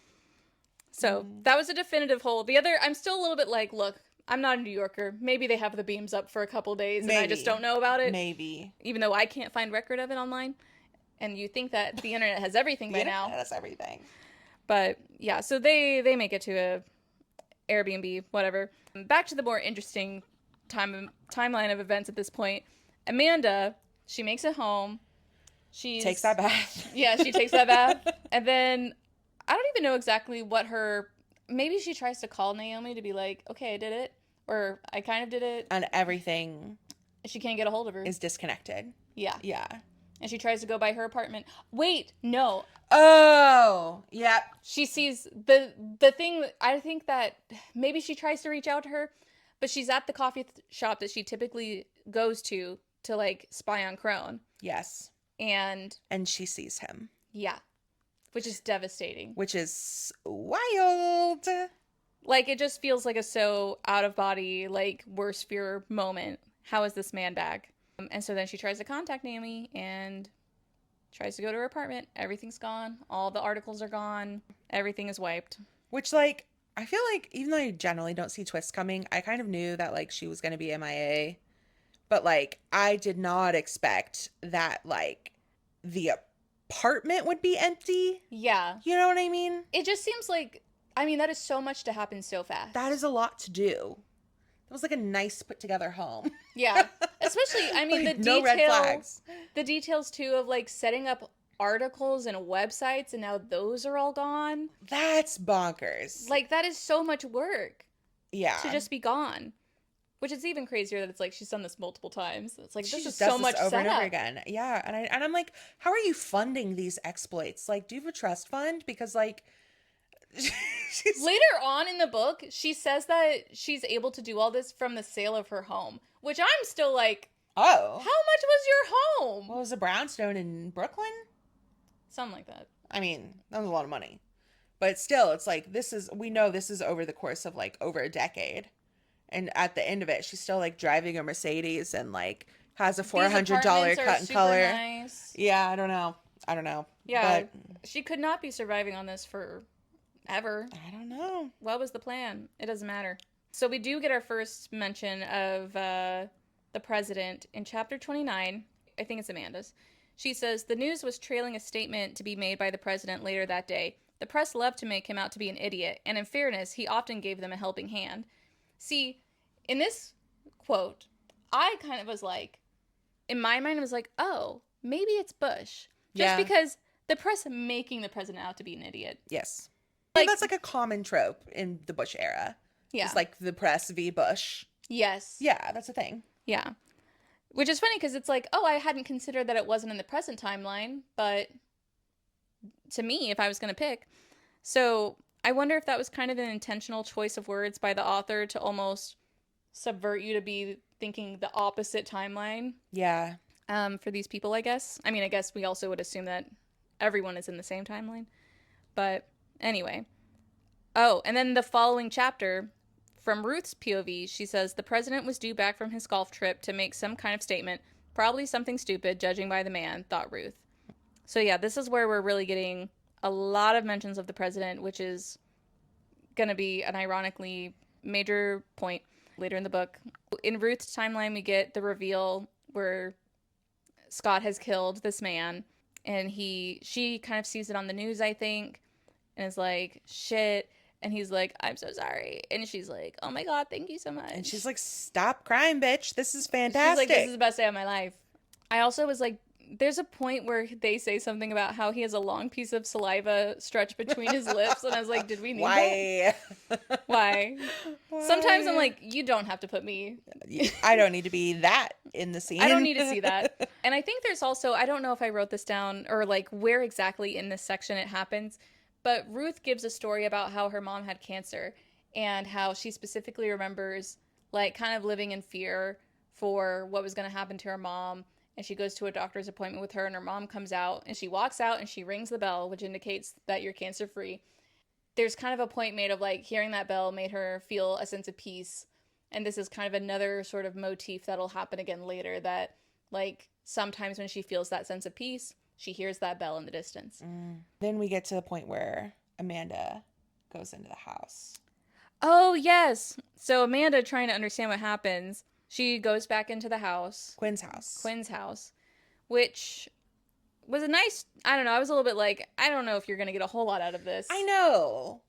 So that was a definitive hole. The other, I'm still a little bit like, look, I'm not a New Yorker. Maybe they have the beams up for a couple days and I just don't know about it. Maybe. Even though I can't find record of it online. And you think that the internet has everything by now. That's everything. But yeah, so they make it to a Airbnb, whatever. Back to the more interesting timeline of events at this point. Amanda, she makes it home. She takes that bath. Yeah, she takes that bath. And then I don't even know exactly what maybe she tries to call Naomi to be like, okay, I did it. Or I kind of did it. And everything. She can't get a hold of her. Is disconnected. Yeah. Yeah. And she tries to go by her apartment. Wait, no. Oh, yep. She sees the thing. I think that maybe she tries to reach out to her, but she's at the coffee shop that she typically goes to like spy on Crone. Yes. And she sees him. Yeah. Which is devastating. Which is wild. Like, it just feels like a so out-of-body, like, worst fear moment. How is this man back? And so then she tries to contact Naomi and tries to go to her apartment. Everything's gone. All the articles are gone. Everything is wiped. Which, like, I feel like, even though I generally don't see twists coming, I kind of knew that, like, she was going to be MIA. But, like, I did not expect that, like, the apartment would be empty. Yeah. You know what I mean? It just seems like, I mean, that is so much to happen so fast. That is a lot to do. It was like a nice put together home. Yeah. Especially, I mean, like, the no red flags. The details too of like setting up articles and websites and now those are all gone. That's bonkers. Like, that is so much work. Yeah. To just be gone. Which is even crazier that it's like she's done this multiple times. It's like, this is does so much over setup. and over again. Yeah, and I'm like, how are you funding these exploits? Like, do you have a trust fund? Because like, later on in the book, she says that she's able to do all this from the sale of her home, which I'm still like, oh, how much was your home? What was a brownstone in Brooklyn? Something like that. I mean, that was a lot of money, but still, it's like we know this is over the course of like over a decade. And at the end of it, she's still like driving a Mercedes and like has a $400 cut and color. Nice. Yeah, I don't know. Yeah, but she could not be surviving on this for ever. I don't know. What was the plan? It doesn't matter. So we do get our first mention of the president in chapter 29. I think it's Amanda's. She says, the news was trailing a statement to be made by the president later that day. The press loved to make him out to be an idiot, and in fairness, he often gave them a helping hand. See, in this quote, I kind of was like, in my mind, I was like, oh, maybe it's Bush. Just because the press making the president out to be an idiot. Yes. Like, that's like a common trope in the Bush era. Yeah. It's like the press v. Bush. Yes. Yeah, that's a thing. Yeah. Which is funny because it's like, oh, I hadn't considered that it wasn't in the present timeline, but to me, if I was going to pick. So I wonder if that was kind of an intentional choice of words by the author to almost subvert you to be thinking the opposite timeline. Yeah. For these people, I guess. I mean, I guess we also would assume that everyone is in the same timeline. But anyway. Oh, and then the following chapter, from Ruth's POV, she says, the president was due back from his golf trip to make some kind of statement. Probably something stupid, judging by the man, thought Ruth. So yeah, this is where we're really getting a lot of mentions of the president, which is going to be an ironically major point later in the book. In Ruth's timeline, we get the reveal where Scott has killed this man, and she kind of sees it on the news, I think, and is like, shit. And he's like, I'm so sorry. And she's like, oh my God, thank you so much. And she's like, stop crying, bitch. This is fantastic. She's like, this is the best day of my life. I also was like, there's a point where they say something about how he has a long piece of saliva stretched between his lips. And I was like, did we need that? Why? Sometimes I'm like, you don't have to put me. I don't need to be that in the scene. I don't need to see that. And I think there's also, I don't know if I wrote this down or like where exactly in this section it happens, but Ruth gives a story about how her mom had cancer and how she specifically remembers like kind of living in fear for what was going to happen to her mom. And she goes to a doctor's appointment with her, and her mom comes out, and she walks out, and she rings the bell, which indicates that you're cancer-free. There's kind of a point made of, like, hearing that bell made her feel a sense of peace. And this is kind of another sort of motif that'll happen again later, that, like, sometimes when she feels that sense of peace, she hears that bell in the distance. Then we get to the point where Amanda goes into the house. Oh, yes. So Amanda, trying to understand what happens, she goes back into the house. Quinn's house. Which was a nice, I don't know, I was a little bit like, I don't know if you're going to get a whole lot out of this. I know.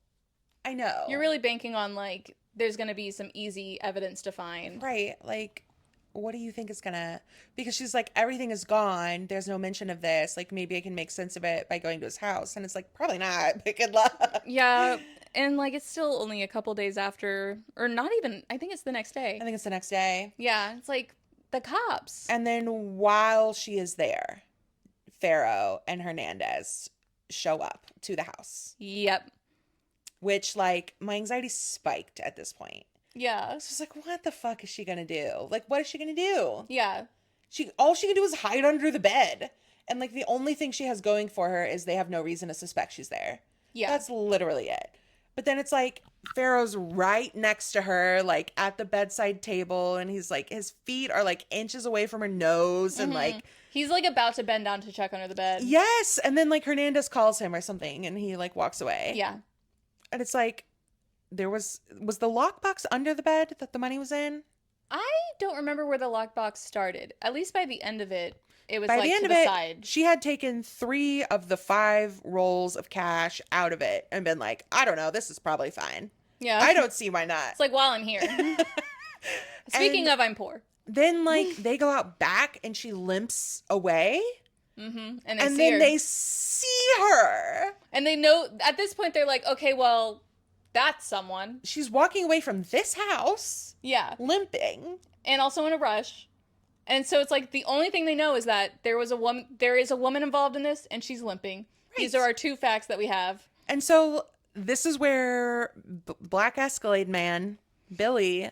You're really banking on, like, there's going to be some easy evidence to find. Right. Like, what do you think is going to... Because she's like, everything is gone. There's no mention of this. Like, maybe I can make sense of it by going to his house. And it's like, probably not. But good luck. Yeah. And, like, it's still only a couple days after, or not even, I think it's the next day. I think it's the next day. Yeah, it's like the cops. And then while she is there, Pharaoh and Hernandez show up to the house. Yep. Which, like, my anxiety spiked at this point. Yeah. So I was like, what the fuck is she gonna do? Like, what is she gonna do? Yeah. All she can do is hide under the bed. And, like, the only thing she has going for her is they have no reason to suspect she's there. Yeah. That's literally it. But then it's like Pharaoh's right next to her, like at the bedside table, and he's like, his feet are like inches away from her nose, and like he's like about to bend down to check under the bed. Yes, and then like Hernandez calls him or something, and he like walks away. Yeah, and it's like there was the lockbox under the bed that the money was in. I don't remember where the lockbox started. At least by the end of it. It was By like the end to of the it, side. She had taken 3 of the 5 rolls of cash out of it and been like, I don't know, this is probably fine. Yeah. I don't see why not. It's like, while I'm here. Speaking of, I'm poor. Then, like, they go out back and she limps away. Mm-hmm. And then they see her. And they know, at this point, they're like, okay, well, that's someone. She's walking away from this house. Yeah. Limping. And also in a rush. And so it's like the only thing they know is that there is a woman involved in this, and she's limping. Right. These are our 2 facts that we have. And so this is where Black Escalade Man, Billy,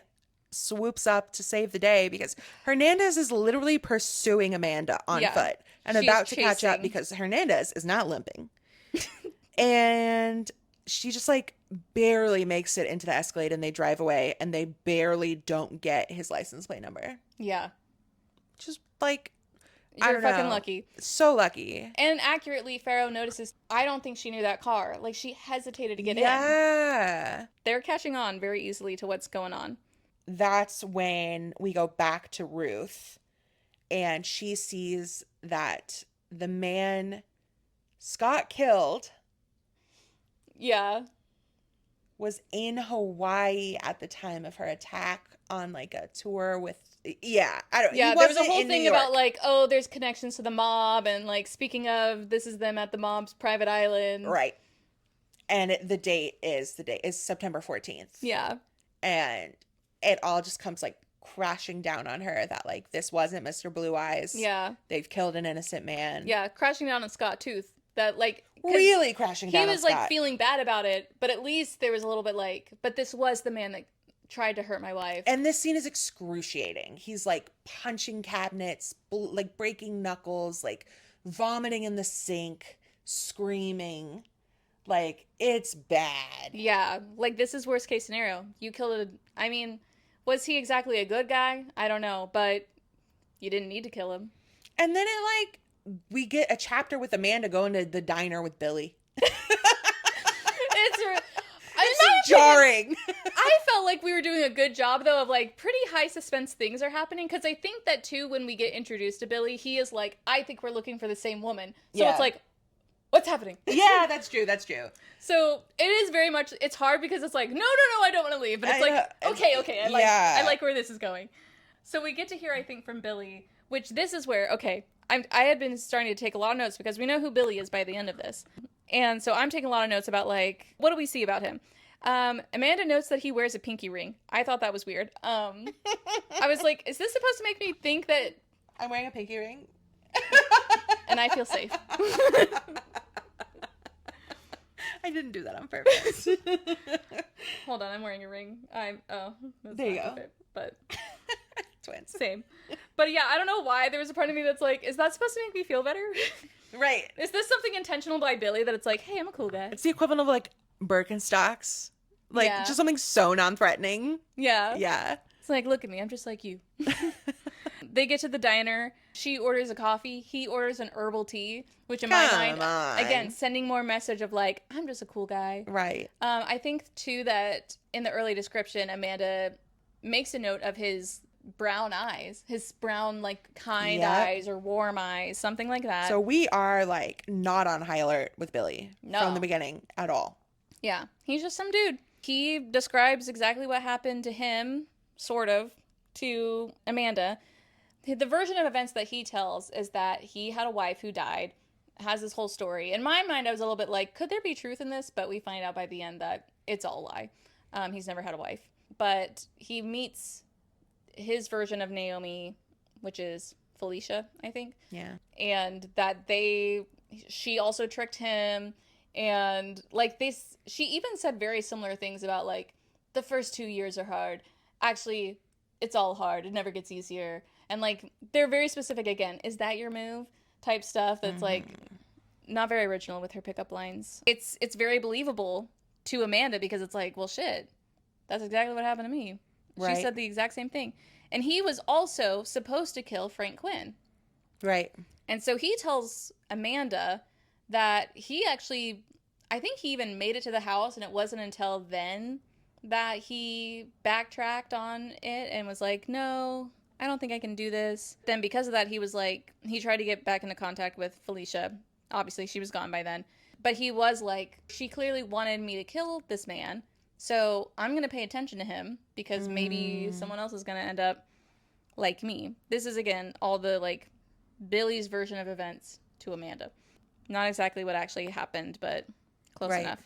swoops up to save the day because Hernandez is literally pursuing Amanda on foot and she's about to catch up because Hernandez is not limping. And she just like barely makes it into the Escalade and they drive away and they barely don't get his license plate number. Yeah. Just like, you're fucking lucky. So lucky. And accurately, Pharaoh notices, I don't think she knew that car. Like, she hesitated to get in. Yeah. They're catching on very easily to what's going on. That's when we go back to Ruth, and she sees that the man Scott killed was in Hawaii at the time of her attack on, like, a tour with... Yeah, I don't... Yeah, there was a whole thing about, like, oh, there's connections to the mob, and, like, speaking of, this is them at the mob's private island. Right. And the date is September 14th. Yeah. And it all just comes, like, crashing down on her that, like, this wasn't Mr. Blue Eyes. Yeah. They've killed an innocent man. Yeah, crashing down on Scott Tooth. That, like... Really crashing down on Scott. He was, like, feeling bad about it, but at least there was a little bit, like, but this was the man that tried to hurt my wife. And this scene is excruciating. He's like punching cabinets, like breaking knuckles, like vomiting in the sink, screaming. Like, it's bad. Yeah, like this is worst case scenario. You killed I mean, was he exactly a good guy? I don't know, but you didn't need to kill him. And then we get a chapter with Amanda going to the diner with Billy. It's jarring. I felt like we were doing a good job, though, of like pretty high suspense things are happening. Because I think that, too, when we get introduced to Billy, he is like, I think we're looking for the same woman. So it's like, what's happening? Yeah, that's true. That's true. So it is very much, it's hard because it's like, no, I don't want to leave. But it's okay. I like where this is going. So we get to hear, I think, from Billy, which this is where, I had been starting to take a lot of notes because we know who Billy is by the end of this. And so I'm taking a lot of notes about, like, what do we see about him? Amanda notes that he wears a pinky ring. I thought that was weird. I was like, is this supposed to make me think that I'm wearing a pinky ring? And I feel safe. I didn't do that on purpose. Hold on, I'm wearing a ring. There you go. But twins. Same. But yeah, I don't know why there was a part of me that's like, is that supposed to make me feel better? Right. Is this something intentional by Billy that it's like, hey, I'm a cool guy? It's the equivalent of like Birkenstocks. Like just something so non-threatening. Yeah. Yeah. It's like, look at me, I'm just like you. They get to the diner. She orders a coffee. He orders an herbal tea, which in my mind, again, sending more message of like, I'm just a cool guy. Right. I think too that in the early description, Amanda makes a note of his brown eyes, his brown, like, kind eyes or warm eyes, something like that. So we are like not on high alert with Billy from the beginning at all. Yeah. He's just some dude. He describes exactly what happened to him, sort of, to Amanda. The version of events that he tells is that he had a wife who died, has this whole story. In my mind, I was a little bit like, could there be truth in this? But we find out by the end that it's all a lie. He's never had a wife. But he meets his version of Naomi, which is Felicia, I think. Yeah. And that she also tricked him. And like she even said very similar things about like, the first 2 years are hard. Actually, it's all hard. It never gets easier. And like, they're very specific again. Is that your move? Type stuff that's like not very original with her pickup lines. It's very believable to Amanda because it's like, well, shit, that's exactly what happened to me. Right. She said the exact same thing. And he was also supposed to kill Frank Quinn. Right. And so he tells Amanda that he actually, I think he even made it to the house, and it wasn't until then that he backtracked on it and was like, no, I don't think I can do this. Then because of that, he was like, he tried to get back into contact with Felicia. Obviously, she was gone by then. But he was like, she clearly wanted me to kill this man, so I'm going to pay attention to him because maybe someone else is going to end up like me. This is, again, all the, like, Billy's version of events to Amanda. Not exactly what actually happened, but close enough.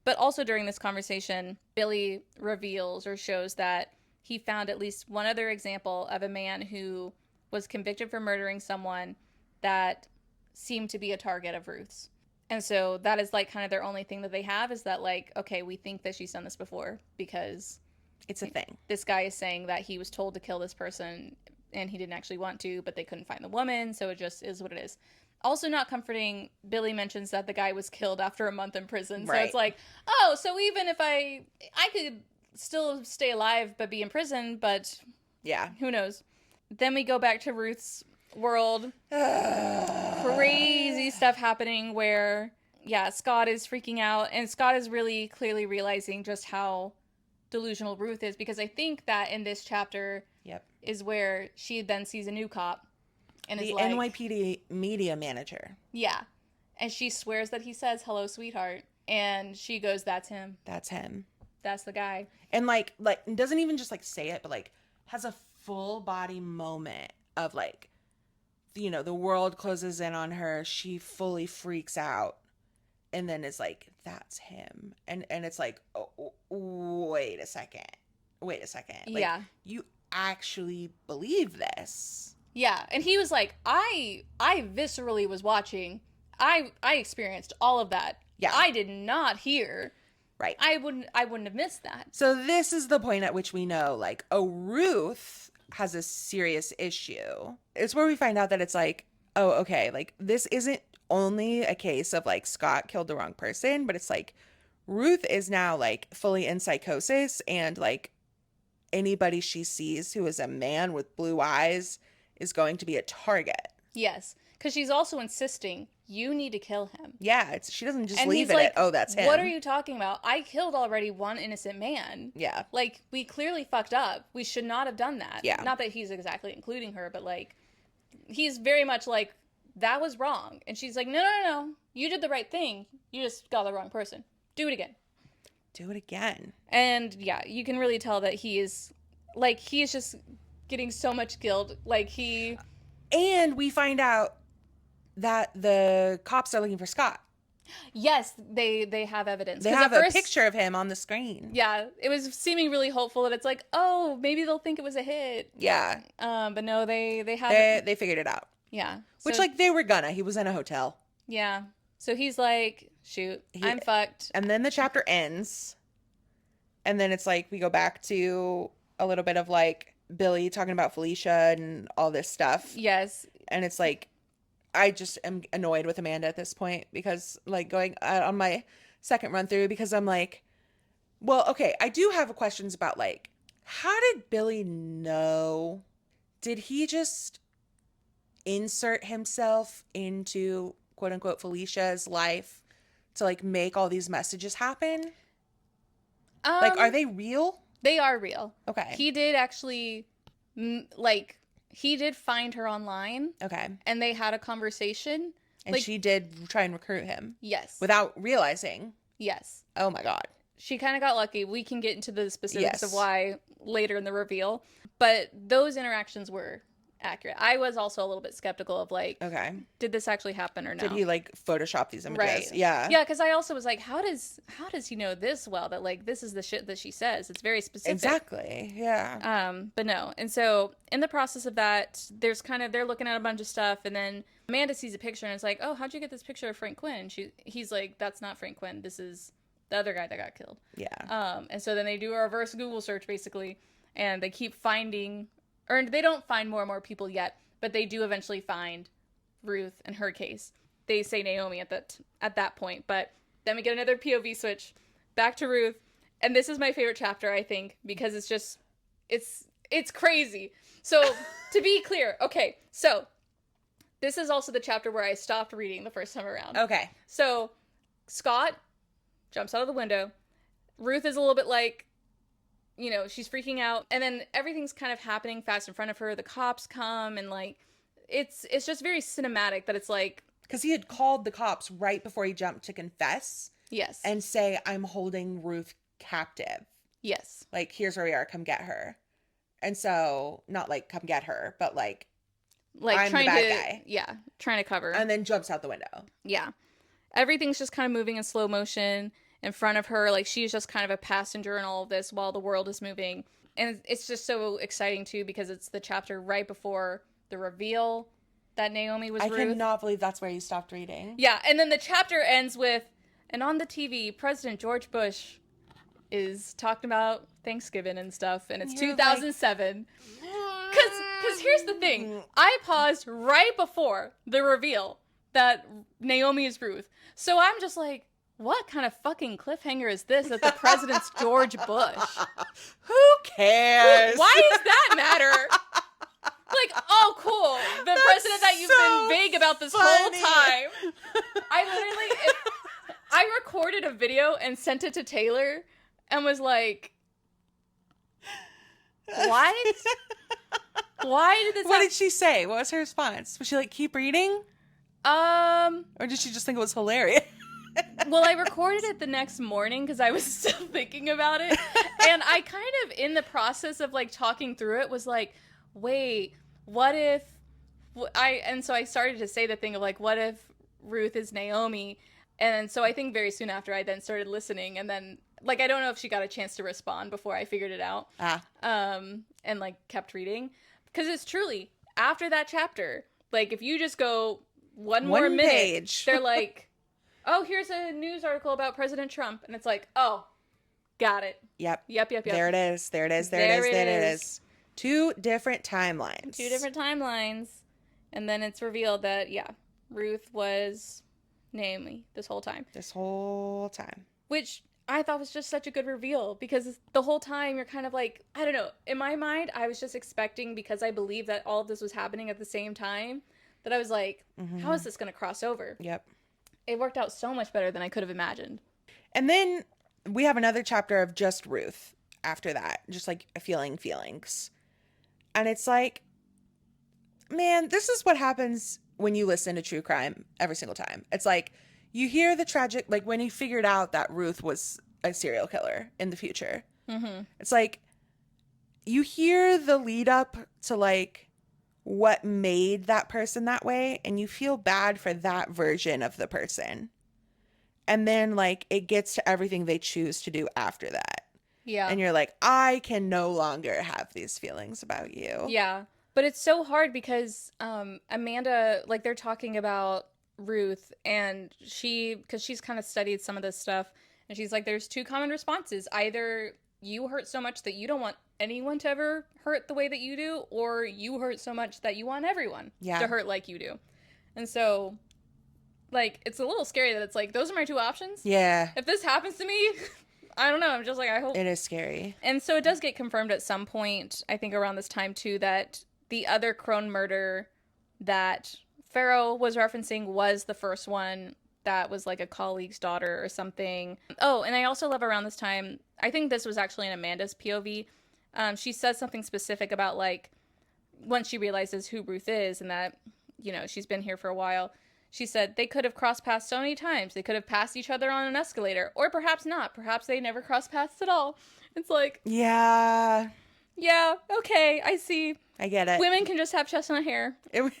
But also during this conversation, Billy reveals or shows that he found at least one other example of a man who was convicted for murdering someone that seemed to be a target of Ruth's. And so that is like kind of their only thing that they have is that like, okay, we think that she's done this before because it's a thing. This guy is saying that he was told to kill this person and he didn't actually want to, but they couldn't find the woman. So it just is what it is. Also not comforting, Billy mentions that the guy was killed after a month in prison. So it's like, oh, so even if I could still stay alive but be in prison, but yeah, who knows. Then we go back to Ruth's world. Crazy stuff happening where, Scott is freaking out, and Scott is really clearly realizing just how delusional Ruth is, because I think that in this chapter is where she then sees a new cop and the is like, NYPD media manager. Yeah. And she swears that he says, hello, sweetheart. And she goes, that's him. That's him. That's the guy. And like doesn't even just like say it, but like has a full body moment of like, you know, the world closes in on her. She fully freaks out and then is like, that's him. And it's like, oh, wait a second. Like, yeah. You actually believe this. Yeah. And he was like, I viscerally was watching. I experienced all of that. Yeah. I did not hear Right. I wouldn't have missed that. So this is the point at which we know, like, oh, Ruth has a serious issue. It's where we find out that it's like, oh, okay, like, this isn't only a case of, like, Scott killed the wrong person, but it's like, Ruth is now, like, fully in psychosis, and, like, anybody she sees who is a man with blue eyes is going to be a target. Yes, because she's also insisting, you need to kill him. Yeah, she doesn't just And leave he's it like, at, oh, that's him. what are you talking about? I killed already one innocent man. Yeah. Like, we clearly fucked up. We should not have done that. Yeah. Not that he's exactly including her, but, like, he's very much like, that was wrong. And she's like, no. You did the right thing. You just got the wrong person. Do it again. Do it again. And, yeah, you can really tell that he is just getting so much guilt. Like, And we find out that the cops are looking for Scott. Yes, they have evidence. They have a picture of him on the screen. Yeah, it was seeming really hopeful that it's like, oh, maybe they'll think it was a hit. Yeah. But no, they have They figured it out. Yeah. Which, like, they were gonna. He was in a hotel. Yeah. So he's like, shoot, I'm fucked. And then the chapter ends. And then it's like we go back to a little bit of, like, Billy talking about Felicia and all this stuff. Yes. And it's like, I just am annoyed with Amanda at this point because, like, going on my second run through, because I'm like, well, okay, I do have questions about, like, how did Billy know? Did he just insert himself into, quote unquote, Felicia's life to, like, make all these messages happen? Like, are they real? They are real. Okay. He did actually, he did find her online. Okay. And they had a conversation. And she did try and recruit him. Yes. Without realizing. Yes. Oh my God. She kind of got lucky. We can get into the specifics Yes. of why later in the reveal. But those interactions were accurate. I was also a little bit skeptical of, like, okay, did this actually happen or no? Did he, like, Photoshop these images? Right. Yeah. Yeah, because I also was like, how does he know this well? That, like, this is the shit that she says. It's very specific. Exactly. Yeah. But no. And so in the process of that, there's they're looking at a bunch of stuff, and then Amanda sees a picture and it's like, oh, how'd you get this picture of Frank Quinn? He's like, that's not Frank Quinn. This is the other guy that got killed. Yeah. And so then they do a reverse Google search basically, and they keep finding, or they don't find more and more people yet, but they do eventually find Ruth and her case. They say Naomi at that point, but then we get another POV switch back to Ruth, and this is my favorite chapter, I think, because it's just it's crazy. So to be clear, okay, so this is also the chapter where I stopped reading the first time around. Okay. So Scott jumps out of the window. Ruth is a little bit like, she's freaking out, and then everything's kind of happening fast in front of her. The cops come, and, like, it's just very cinematic that it's like, because he had called the cops right before he jumped to confess. Yes. And say, I'm holding Ruth captive. Yes. Like, here's where we are. Come get her. And so, not like come get her, but like I'm trying the bad to, guy. Yeah, trying to cover. And then jumps out the window. Yeah. Everything's just kind of moving in slow motion in front of her. Like, she's just kind of a passenger in all of this while the world is moving. And it's just so exciting, too, because it's the chapter right before the reveal that Naomi was Ruth. I cannot believe that's where you stopped reading. Yeah, and then the chapter ends with, and on the TV, President George Bush is talking about Thanksgiving and stuff, and it's 2007. Because here's the thing. I paused right before the reveal that Naomi is Ruth. So I'm just like, what kind of fucking cliffhanger is this that the president's George Bush? Who cares? Why does that matter? Like, oh, cool. The president that you've been vague about this whole time. I recorded a video and sent it to Taylor and was like, what? Why did this What did she say? What was her response? Was she like, keep reading? Or did she just think it was hilarious? Well, I recorded it the next morning because I was still thinking about it. And I kind of, in the process of, like, talking through it, was like, wait, what if... And so I started to say the thing of, like, what if Ruth is Naomi? And so I think very soon after I then started listening, and then, like, I don't know if she got a chance to respond before I figured it out. And, like, kept reading. Because it's truly, after that chapter, like, if you just go one more minute, page. They're like... oh, here's a news article about President Trump. And it's like, oh, Got it. Yep. Yep. There it is. There it is. There it There it is. is. 2 different timelines. 2 different timelines. And then it's revealed that, yeah, Ruth was Naomi this whole time. This whole time. Which I thought was just such a good reveal, because the whole time you're kind of like, I don't know. In my mind, I was just expecting, because I believe that all of this was happening at the same time, that I was like, how is this going to cross over? Yep. It worked out so much better than I could have imagined. And then we have another chapter of just Ruth after that. Just like feeling feelings. And it's like, man, this is what happens when you listen to true crime every single time. It's like, you hear the tragic, like when he figured out that Ruth was a serial killer in the future. Mm-hmm. It's like, you hear the lead up to like what made that person that way, and you feel bad for that version of the person. And then like it gets to everything they choose to do after that. Yeah. And you're like, I can no longer have these feelings about you. Yeah. But it's so hard because Amanda, like, they're talking about Ruth, and because she's kind of studied some of this stuff, and she's like, there's 2 common responses. Either you hurt so much that you don't want anyone to ever hurt the way that you do, or you hurt so much that you want everyone to hurt like you do. And so, like, it's a little scary that it's like, those are my 2 options. Yeah. If this happens to me, I don't know. I'm just like, I hope. It is scary. And so it does get confirmed at some point, I think around this time too, that the other Crone murder that Farrow was referencing was the first one that was like a colleague's daughter or something. Oh, and I also love around this time, I think this was actually in Amanda's POV. She says something specific about like, once she realizes who Ruth is and that, you know, she's been here for a while, she said they could have crossed paths so many times. They could have passed each other on an escalator, or perhaps not. Perhaps they never crossed paths at all. It's like, yeah, okay, I see. I get it. Women can just have chestnut hair. It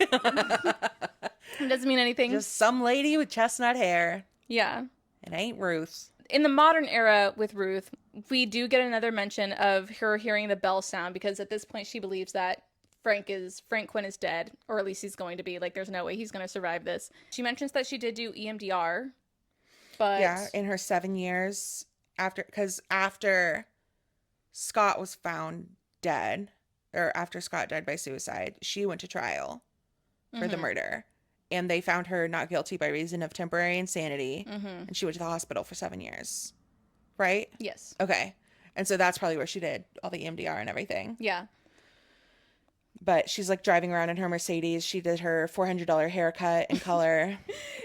doesn't mean anything. Just some lady with chestnut hair. Yeah. It ain't Ruth. In the modern era with Ruth, we do get another mention of her hearing the bell sound, because at this point she believes that Frank Quinn is dead, or at least he's going to be. Like, there's no way he's going to survive this. She mentions that she did do EMDR, but yeah, in her 7 years after Scott was found dead, or after Scott died by suicide, she went to trial for the murder, and they found her not guilty by reason of temporary insanity, and she went to the hospital for 7 years, right? Yes. Okay, and so that's probably where she did all the EMDR and everything. Yeah. But she's like driving around in her Mercedes. She did her $400 haircut and color.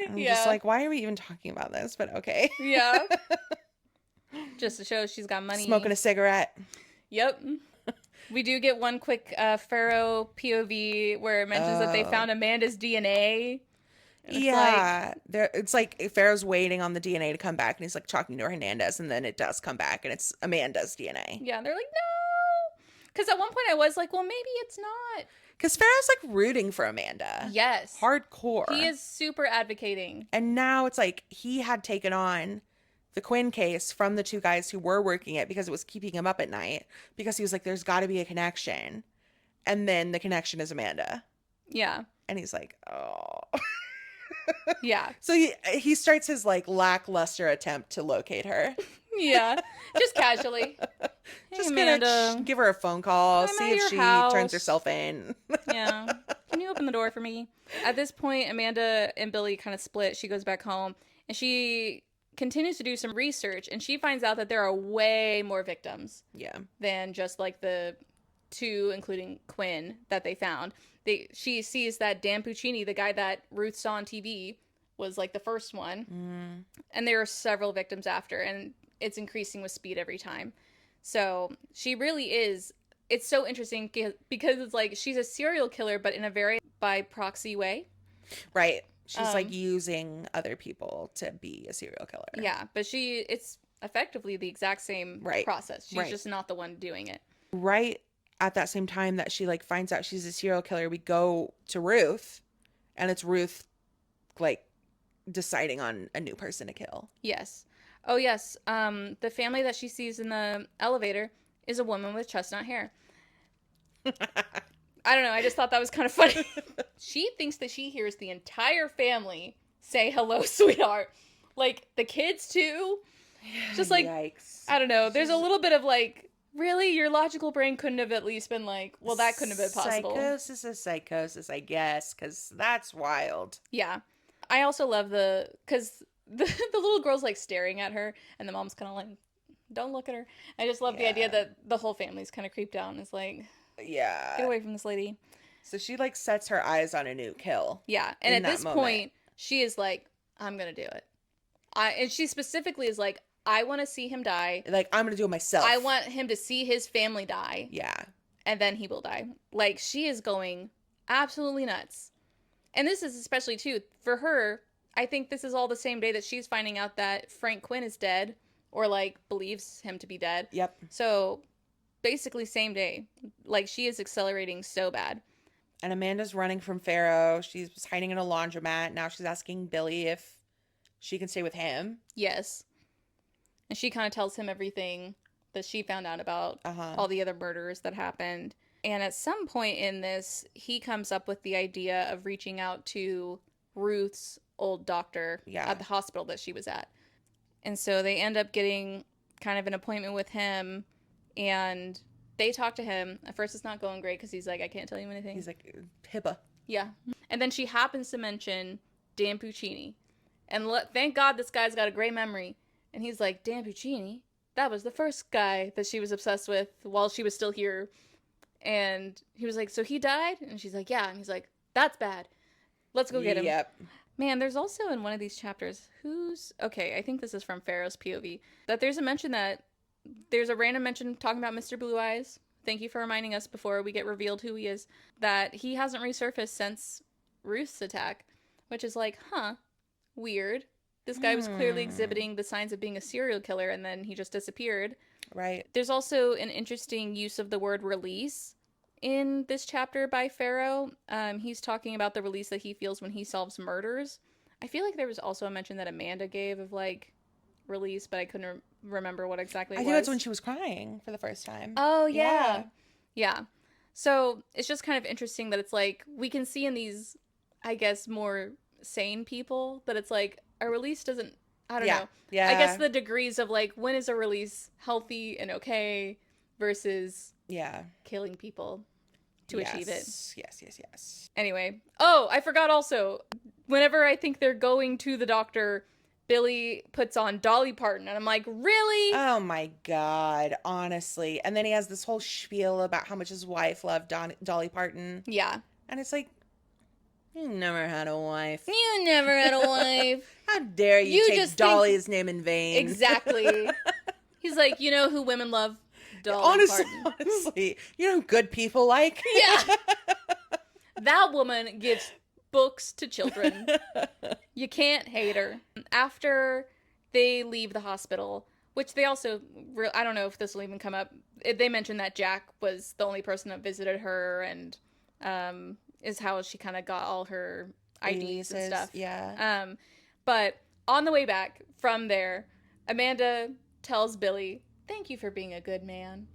I'm just like, why are we even talking about this? But okay. Yeah. Just to show she's got money. Smoking a cigarette. Yep. We do get one quick Farrow POV where it mentions that they found Amanda's DNA. Yeah. It's like Farrow's waiting on the DNA to come back, and he's like talking to Hernandez, and then it does come back, and it's Amanda's DNA. Yeah, they're like, no. Because at one point I was like, well, maybe it's not. Because Farrow's like rooting for Amanda. Yes. Hardcore. He is super advocating. And now it's like he had taken on the Quinn case from the 2 guys who were working it because it was keeping him up at night, because he was like, there's got to be a connection. And then the connection is Amanda. Yeah. And he's like, oh. Yeah. So he starts his like lackluster attempt to locate her. Yeah. Just casually. Hey, Just Amanda. gonna give her a phone call, I'm see at if your she house. turns herself in. Yeah. Can you open the door for me? At this point, Amanda and Billy kind of split. She goes back home, and she continues to do some research, and she finds out that there are way more victims. Yeah. Than just like the 2, including Quinn, that they found. She sees that Dan Puccini, the guy that Ruth saw on TV, was like the first one. And there are several victims after, and it's increasing with speed every time. So she really is. It's so interesting because it's like she's a serial killer, but in a very by proxy way. Right. She's like using other people to be a serial killer. Yeah, but it's effectively the exact same process. She's just not the one doing it. Right at that same time that she like finds out she's a serial killer, we go to Ruth, and it's Ruth like deciding on a new person to kill. Yes. Oh, yes. The family that she sees in the elevator is a woman with chestnut hair. I don't know. I just thought that was kind of funny. She thinks that she hears the entire family say, hello, sweetheart. Like, the kids, too. Just like, Yikes. I don't know. There's a little bit of like, really? Your logical brain couldn't have at least been like, well, that couldn't have been possible. Psychosis is psychosis, I guess, because that's wild. Yeah. I also love because the little girl's like staring at her, and the mom's kind of like, don't look at her. I just love the idea that the whole family's kind of creeped out and is like, yeah, get away from this lady. So she like sets her eyes on a new kill. Yeah. And at this point, she is like, I'm going to do it. And she specifically is like, I want to see him die. Like, I'm going to do it myself. I want him to see his family die. Yeah. And then he will die. Like, she is going absolutely nuts. And this is especially, too, for her, I think this is all the same day that she's finding out that Frank Quinn is dead. Or, like, believes him to be dead. Yep. So, basically same day. Like, she is accelerating so bad. And Amanda's running from Pharaoh. She's hiding in a laundromat. Now she's asking Billy if she can stay with him. Yes. And she kind of tells him everything that she found out about all the other murders that happened. And at some point in this, he comes up with the idea of reaching out to Ruth's old doctor at the hospital that she was at. And so they end up getting kind of an appointment with him, and they talk to him. At first, it's not going great because he's like, I can't tell you anything. He's like, Hibba. Yeah. And then she happens to mention Dan Puccini. And thank God this guy's got a great memory. And he's like, Dan Puccini? That was the first guy that she was obsessed with while she was still here. And he was like, so he died? And she's like, yeah. And he's like, that's bad. Let's go get him. Yep. Man, there's also in one of these chapters, okay, I think this is from Pharaoh's POV, that there's a random mention talking about Mr. Blue Eyes. Thank you for reminding us before we get revealed who he is, that he hasn't resurfaced since Ruth's attack, which is like, weird. This guy was clearly exhibiting the signs of being a serial killer, and then he just disappeared. Right. There's also an interesting use of the word release in this chapter by Pharaoh. He's talking about the release that he feels when he solves murders. I feel like there was also a mention that Amanda gave of, like, release, but I couldn't remember what exactly it was. I think that's when she was crying for the first time. Oh, yeah. Yeah. So it's just kind of interesting that it's like, we can see in these, I guess, more sane people that it's like, a release doesn't, I don't know. Yeah. I guess the degrees of, like, when is a release healthy and okay versus killing people to achieve it. Yes. Anyway. Oh, I forgot also, whenever I think they're going to the doctor, Billy puts on Dolly Parton, and I'm like, really? Oh my God, honestly. And then he has this whole spiel about how much his wife loved Dolly Parton. Yeah. And it's like, you never had a wife. You never had a wife. How dare you take Dolly's name in vain? Exactly. He's like, you know who women love? Dolly Parton. Honestly, you know who good people like? Yeah. That woman gives books to children. You can't hate her. After they leave the hospital, which they also, I don't know if this will even come up, they mentioned that Jack was the only person that visited her, and is how she kind of got all her IDs and stuff. Yeah. But on the way back from there, Amanda tells Billy, thank you for being a good man.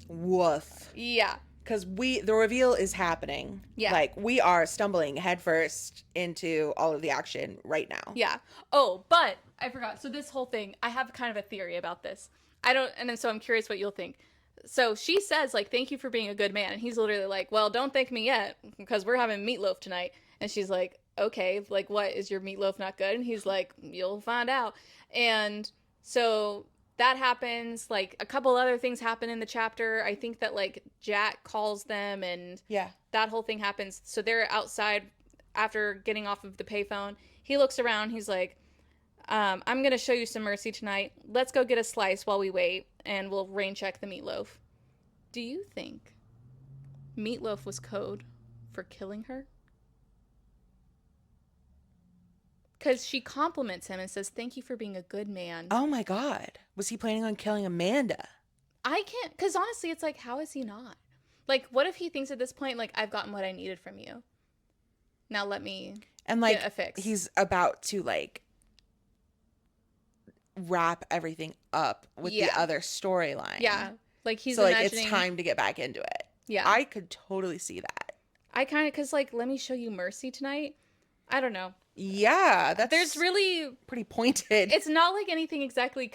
Woof. Yeah. Because the reveal is happening. Yeah. Like, we are stumbling headfirst into all of the action right now. Yeah. Oh, but I forgot. So this whole thing, I have kind of a theory about this. And so I'm curious what you'll think. So she says, like, thank you for being a good man. And he's literally like, well, don't thank me yet, because we're having meatloaf tonight. And she's like, okay, like, what, is your meatloaf not good? And he's like, you'll find out. And so that happens. Like, a couple other things happen in the chapter. I think that, like, Jack calls them, and that whole thing happens. So they're outside after getting off of the payphone. He looks around. He's like, I'm going to show you some mercy tonight. Let's go get a slice while we wait, and we'll rain check the meatloaf. Do you think meatloaf was code for killing her? Because she compliments him and says, thank you for being a good man. Oh my God. Was he planning on killing Amanda? I can't, because honestly, it's like, how is he not? Like, what if he thinks at this point, like, I've gotten what I needed from you. Now let me get a fix. He's about to, like, wrap everything up with the other storyline. Yeah. Like, he's so, imagining... like, it's time to get back into it. Yeah. I could totally see that. I kind of, because, like, let me show you mercy tonight. I don't know. Yeah, There's really pretty pointed. It's not like anything exactly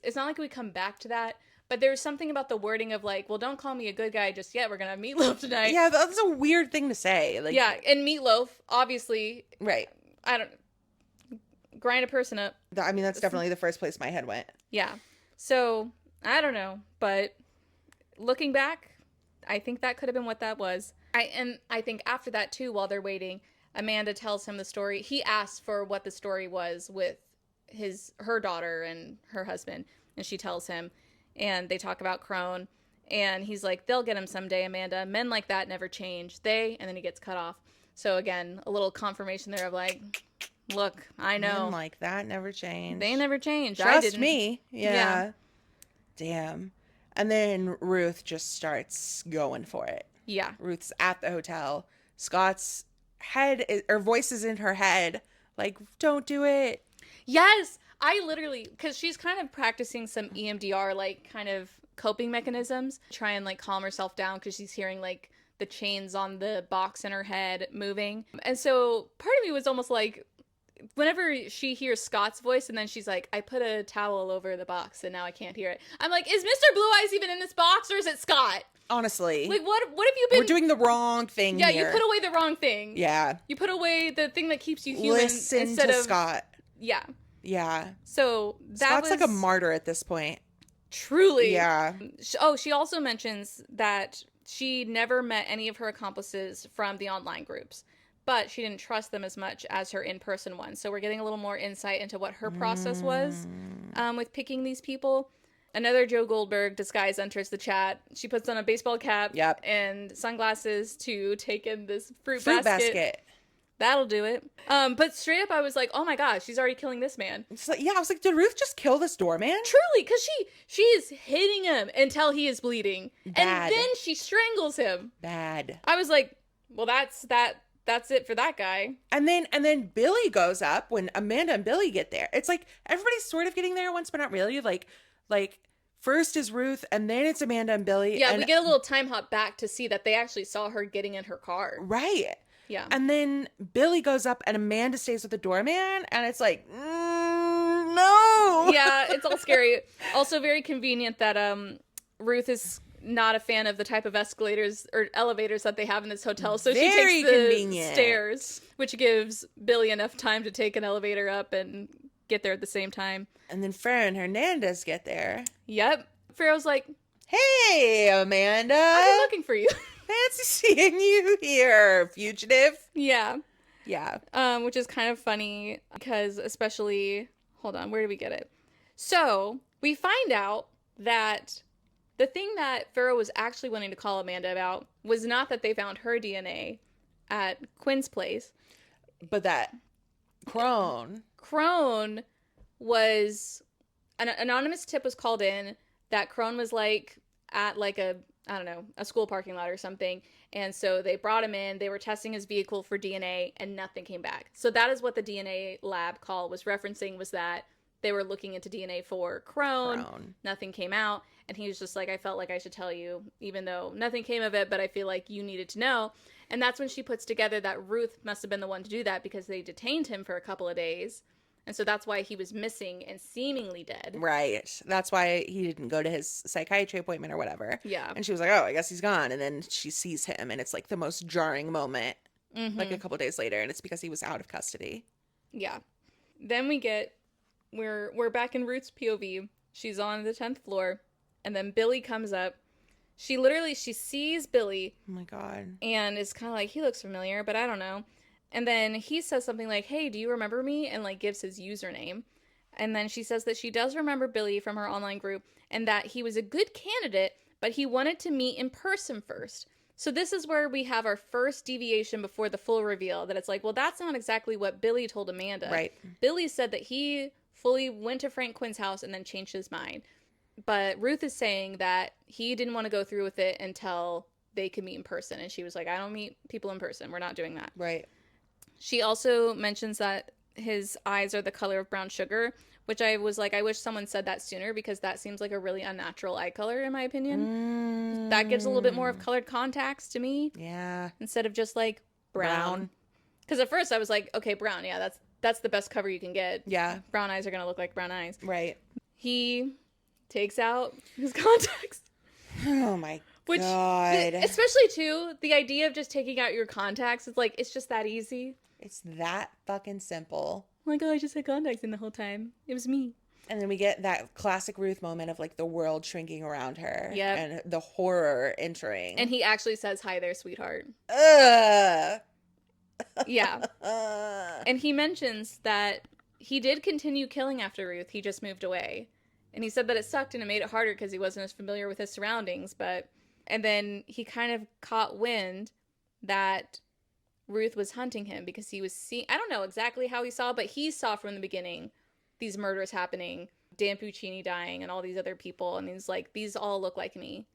it's not like we come back to that, but there's something about the wording of like, well, don't call me a good guy just yet. We're gonna have meatloaf tonight. Yeah, that's a weird thing to say. Like, yeah, and meatloaf, obviously. Right. I don't grind a person up. I mean, that's definitely the first place my head went. Yeah. So I don't know, but looking back, I think that could have been what that was. I think after that too, while they're waiting, Amanda tells him the story. He asks for what the story was with her daughter and her husband, and she tells him, and they talk about Crone, and he's like, they'll get him someday, Amanda. Men like that never change. And then he gets cut off. So again, a little confirmation there of like, look, I know. Men like that never change. They never change. Trust I didn't. me. Yeah. Damn. And then Ruth just starts going for it. Yeah. Ruth's at the hotel. Scott's voice is in her head. Like, don't do it. Yes. I literally, because she's kind of practicing some EMDR, like, kind of coping mechanisms. Try and, like, calm herself down because she's hearing, like, the chains on the box in her head moving. And so part of me was almost like, whenever she hears Scott's voice and then she's like, I put a towel over the box and now I can't hear it. I'm like, is Mr. Blue Eyes even in this box or is it Scott? Honestly. Like, what have you been... We're doing the wrong thing here. here. You put away the wrong thing. Yeah. You put away the thing that keeps you human Listen to Scott. Yeah. Yeah. So Scott's like a martyr at this point. Truly. Yeah. She also mentions that she never met any of her accomplices from the online groups, but she didn't trust them as much as her in-person ones. So we're getting a little more insight into what her process was with picking these people. Another Joe Goldberg disguise enters the chat. She puts on a baseball cap and sunglasses to take in this fruit basket. That'll do it. But straight up, I was like, oh my gosh, she's already killing this man. It's like, I was like, did Ruth just kill this doorman? Truly, because she is hitting him until he is bleeding. Bad. And then she strangles him. Bad. I was like, well, that's it for that guy. And then Billy goes up when Amanda and Billy get there. It's like everybody's sort of getting there once, but not really. Like first is Ruth, and then it's Amanda and Billy. Yeah, and we get a little time hop back to see that they actually saw her getting in her car. Right. Yeah. And then Billy goes up, and Amanda stays with the doorman, and it's like, no. Yeah, it's all scary. Also very convenient that Ruth is not a fan of the type of escalators or elevators that they have in this hotel, so she takes the stairs, which gives Billy enough time to take an elevator up and get there at the same time. And then Farrah and Hernandez get there. Yep. Farrah's like, hey, Amanda. I've been looking for you. Fancy seeing you here, fugitive. Yeah. Yeah. Which is kind of funny because especially, hold on, where did we get it? So we find out that the thing that Farrah was actually wanting to call Amanda about was not that they found her DNA at Quinn's place, but that Crone was an anonymous tip was called in that Crone was like at like a school parking lot or something. And so they brought him in, they were testing his vehicle for DNA and nothing came back. So that is what the DNA lab call was referencing, was that they were looking into DNA for Crone. Nothing came out. And he was just like, I felt like I should tell you, even though nothing came of it, but I feel like you needed to know. And that's when she puts together that Ruth must have been the one to do that because they detained him for a couple of days. And so that's why he was missing and seemingly dead. Right. That's why he didn't go to his psychiatry appointment or whatever. Yeah. And she was like, oh, I guess he's gone. And then she sees him, and it's like the most jarring moment, like a couple days later. And it's because he was out of custody. Yeah. Then we're back in Ruth's POV. She's on the 10th floor. And then Billy comes up. She sees Billy. Oh my God. And is kind of like, he looks familiar, but I don't know. And then he says something like, hey, do you remember me? And like gives his username. And then she says that she does remember Billy from her online group and that he was a good candidate, but he wanted to meet in person first. So this is where we have our first deviation before the full reveal, that it's like, well, that's not exactly what Billy told Amanda. Right. Billy said that he fully went to Frank Quinn's house and then changed his mind. But Ruth is saying that he didn't want to go through with it until they could meet in person. And she was like, I don't meet people in person. We're not doing that. Right. She also mentions that his eyes are the color of brown sugar, which I was like, I wish someone said that sooner because that seems like a really unnatural eye color in my opinion. That gives a little bit more of colored contacts to me. Yeah. Instead of just like brown. Because at first I was like, okay, brown. Yeah, that's the best cover you can get. Yeah. Brown eyes are going to look like brown eyes. Right. He takes out his contacts. Oh my Which, God. especially too, the idea of just taking out your contacts is like, it's just that easy. It's that fucking simple. Like, oh, I just had contacts in the whole time. It was me. And then we get that classic Ruth moment of like the world shrinking around her. Yep. And the horror entering. And he actually says, hi there, sweetheart. Ugh. Yeah. And he mentions that he did continue killing after Ruth. He just moved away. And he said that it sucked and it made it harder because he wasn't as familiar with his surroundings. And then he kind of caught wind that Ruth was hunting him because he was seeing, I don't know exactly how he saw, but he saw from the beginning these murders happening, Dan Puccini dying and all these other people. And he's like, these all look like me.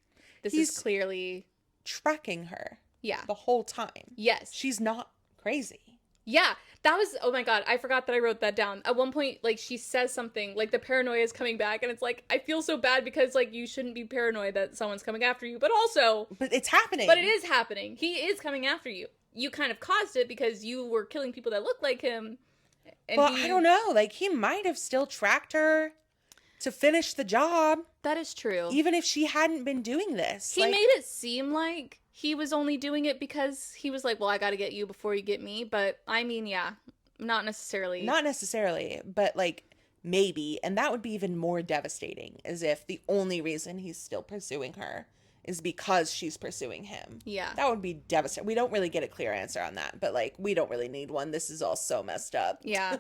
He's is clearly tracking her. Yeah. The whole time. Yes. She's not crazy. Yeah, that was, oh my God, I forgot that I wrote that down. At one point, like, she says something, like, the paranoia is coming back, and it's like, I feel so bad because, like, you shouldn't be paranoid that someone's coming after you, but also... But it's happening. But it is happening. He is coming after you. You kind of caused it because you were killing people that look like him. And well, I don't know. Like, he might have still tracked her to finish the job. That is true. Even if she hadn't been doing this. He made it seem like he was only doing it because he was like, well, I got to get you before you get me. But I mean, yeah, not necessarily. Not necessarily, but like maybe. And that would be even more devastating, as if the only reason he's still pursuing her is because she's pursuing him. Yeah. That would be devastating. We don't really get a clear answer on that, but like, we don't really need one. This is all so messed up. Yeah.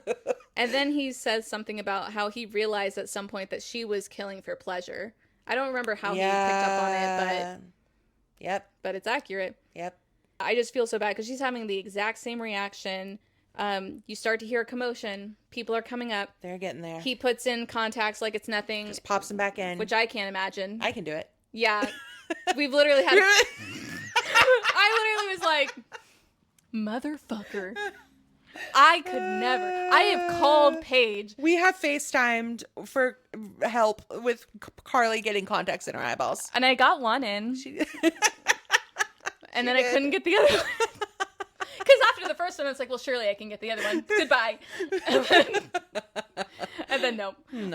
And then he says something about how he realized at some point that she was killing for pleasure. I don't remember how he picked up on it, but... Yep. But it's accurate. Yep. I just feel so bad because she's having the exact same reaction. You start to hear a commotion. People are coming up. They're getting there. He puts in contacts like it's nothing. Just pops them back in. Which I can't imagine. I can do it. Yeah. We've literally had... I literally was like, motherfucker. I could never. I have called Paige. We have FaceTimed for help with Carly getting contacts in her eyeballs. And I got one in. And then I couldn't get the other one. Because after the first one, it's like, well, surely I can get the other one. Goodbye. And then no.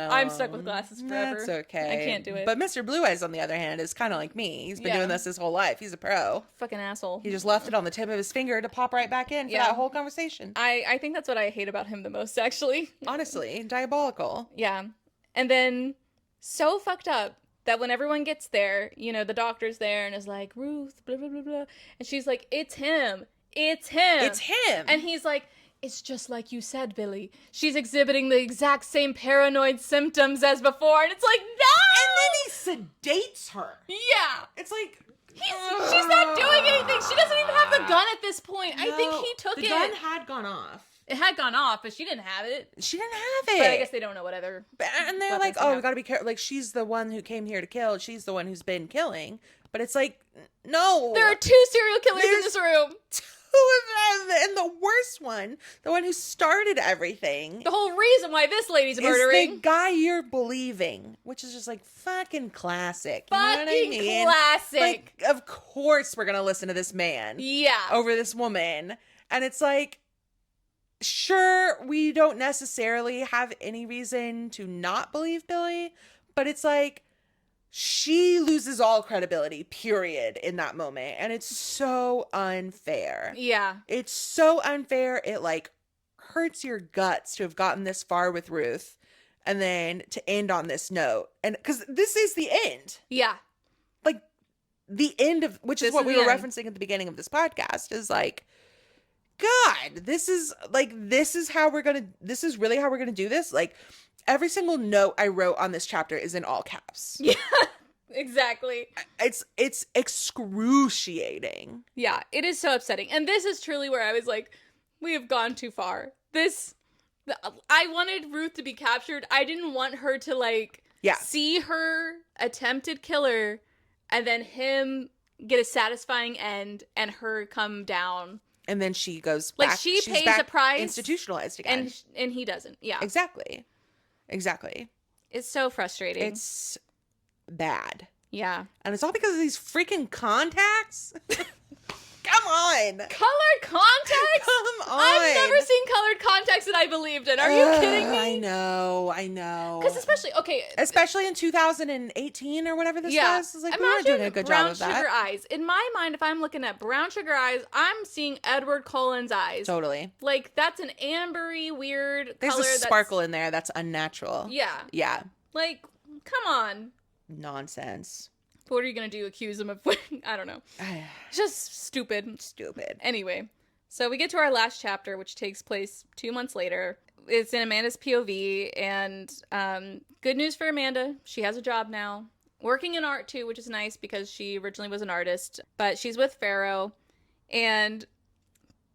I'm stuck with glasses forever. That's okay. I can't do it. But Mr. Blue Eyes, on the other hand, is kind of like me. He's been doing this his whole life. He's a pro. Fucking asshole. He just left it on the tip of his finger to pop right back in for that whole conversation. I think that's what I hate about him the most, actually. Honestly, diabolical. Yeah. And then so fucked up that when everyone gets there, you know, the doctor's there and is like, Ruth, blah, blah, blah, blah. And she's like, it's him. It's him. It's him. And he's like, it's just like you said, Billy. She's exhibiting the exact same paranoid symptoms as before. And it's like, no! And then he sedates her. Yeah. It's like... she's not doing anything. She doesn't even have the gun at this point. No, I think he took it. The gun had gone off. It had gone off, but she didn't have it. She didn't have it. But I guess they don't know what other... And they're like, oh, we gotta be careful. Like, she's the one who came here to kill. She's the one who's been killing. But it's like, no. There are 2 serial killers in this room. 2 of them. And the worst one, the one who started everything. The whole reason why this lady's murdering. Is the guy you're believing. Which is just like fucking classic. Fucking you know what I mean? classic. Like, of course we're gonna listen to this man. Yeah. Over this woman. And it's like... Sure, we don't necessarily have any reason to not believe Billy, but it's like she loses all credibility, period, in that moment. And it's so unfair. Yeah. It's so unfair. It like hurts your guts to have gotten this far with Ruth and then to end on this note. And because this is the end. Yeah. Like the end of, which is what we were referencing at the beginning of this podcast, is like, God, this is really how we're gonna do this. Like, every single note I wrote on this chapter is in all caps. Yeah, exactly. It's excruciating. Yeah, it is so upsetting. And this is truly where I was like, we have gone too far. I wanted Ruth to be captured. I didn't want her to see her attempted killer and then him get a satisfying end and her come down. And then she goes back. Like, she pays a price. Institutionalized again. And he doesn't. Yeah. Exactly. It's so frustrating. It's bad. Yeah. And it's all because of these freaking contacts. Come on. Colored contacts? Come on. I've never seen colored contacts that I believed in. Are you kidding me? I know. Because especially in 2018 or whatever this was. It's like, we weren't doing a good job of that. Brown sugar eyes. In my mind, if I'm looking at brown sugar eyes, I'm seeing Edward Cullen's eyes. Totally. Like, that's an ambery, weird color. There's a sparkle in there that's unnatural. Yeah. Yeah. Like, come on. Nonsense. What are you going to do? Accuse him of... I don't know. Just stupid. Stupid. Anyway, so we get to our last chapter, which takes place 2 months later. It's in Amanda's POV, and good news for Amanda. She has a job now. Working in art, too, which is nice because she originally was an artist. But she's with Pharaoh, and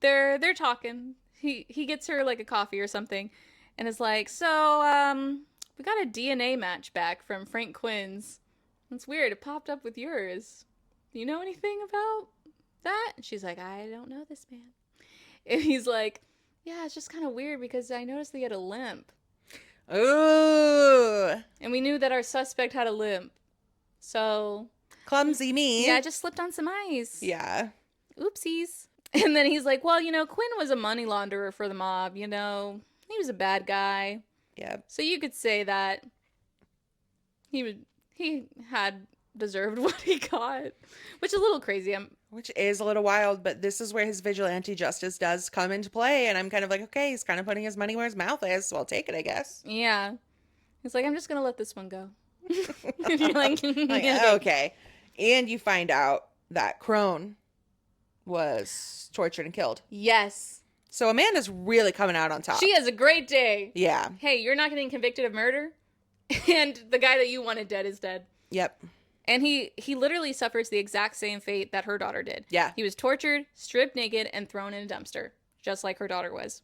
they're talking. He gets her, like, a coffee or something, and is like, so, we got a DNA match back from Frank Quinn's. It's weird. It popped up with yours. Do you know anything about that? And she's like, I don't know this man. And he's like, yeah, it's just kind of weird because I noticed he had a limp. Ooh. And we knew that our suspect had a limp. So. Clumsy me. Yeah, I just slipped on some ice. Yeah. Oopsies. And then he's like, well, Quinn was a money launderer for the mob, He was a bad guy. Yeah. So you could say that he had deserved what he got, which is a little crazy. Which is a little wild, but this is where his vigilante justice does come into play, and I'm kind of like, okay, he's kind of putting his money where his mouth is, so I'll take it, I guess. Yeah. He's like, I'm just gonna let this one go. And you're like okay. And you find out that Crone was tortured and killed. Yes. So Amanda's really coming out on top. She has a great day. Yeah. Hey, you're not getting convicted of murder, and the guy that you wanted dead is dead. Yep. And he literally suffers the exact same fate that her daughter did. Yeah. He was tortured, stripped naked, and thrown in a dumpster, just like her daughter was.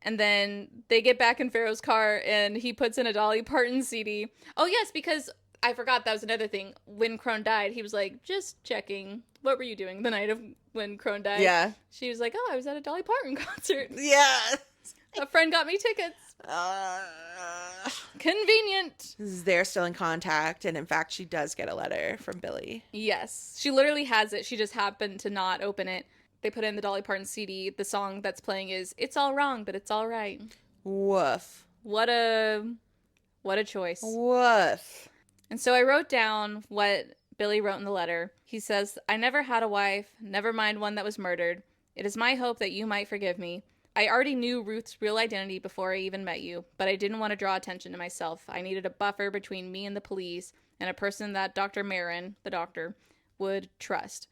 And then they get back in Pharaoh's car, and he puts in a Dolly Parton CD. Oh, yes, because I forgot that was another thing. When Crone died, he was like, just checking. What were you doing the night of when Crone died? Yeah. She was like, oh, I was at a Dolly Parton concert. Yeah. A friend got me tickets. Convenient. They're still in contact, and in fact, she does get a letter from Billy. Yes. She literally has it. She just happened to not open it. They put in the Dolly Parton CD. The song that's playing is It's All Wrong, But It's All Right. Woof. What a choice. Woof. And so I wrote down what Billy wrote in the letter. He says, I never had a wife, never mind one that was murdered. It is my hope that you might forgive me. I already knew Ruth's real identity before I even met you, but I didn't want to draw attention to myself. I needed a buffer between me and the police, and a person that Dr. Marin, the doctor, would trust.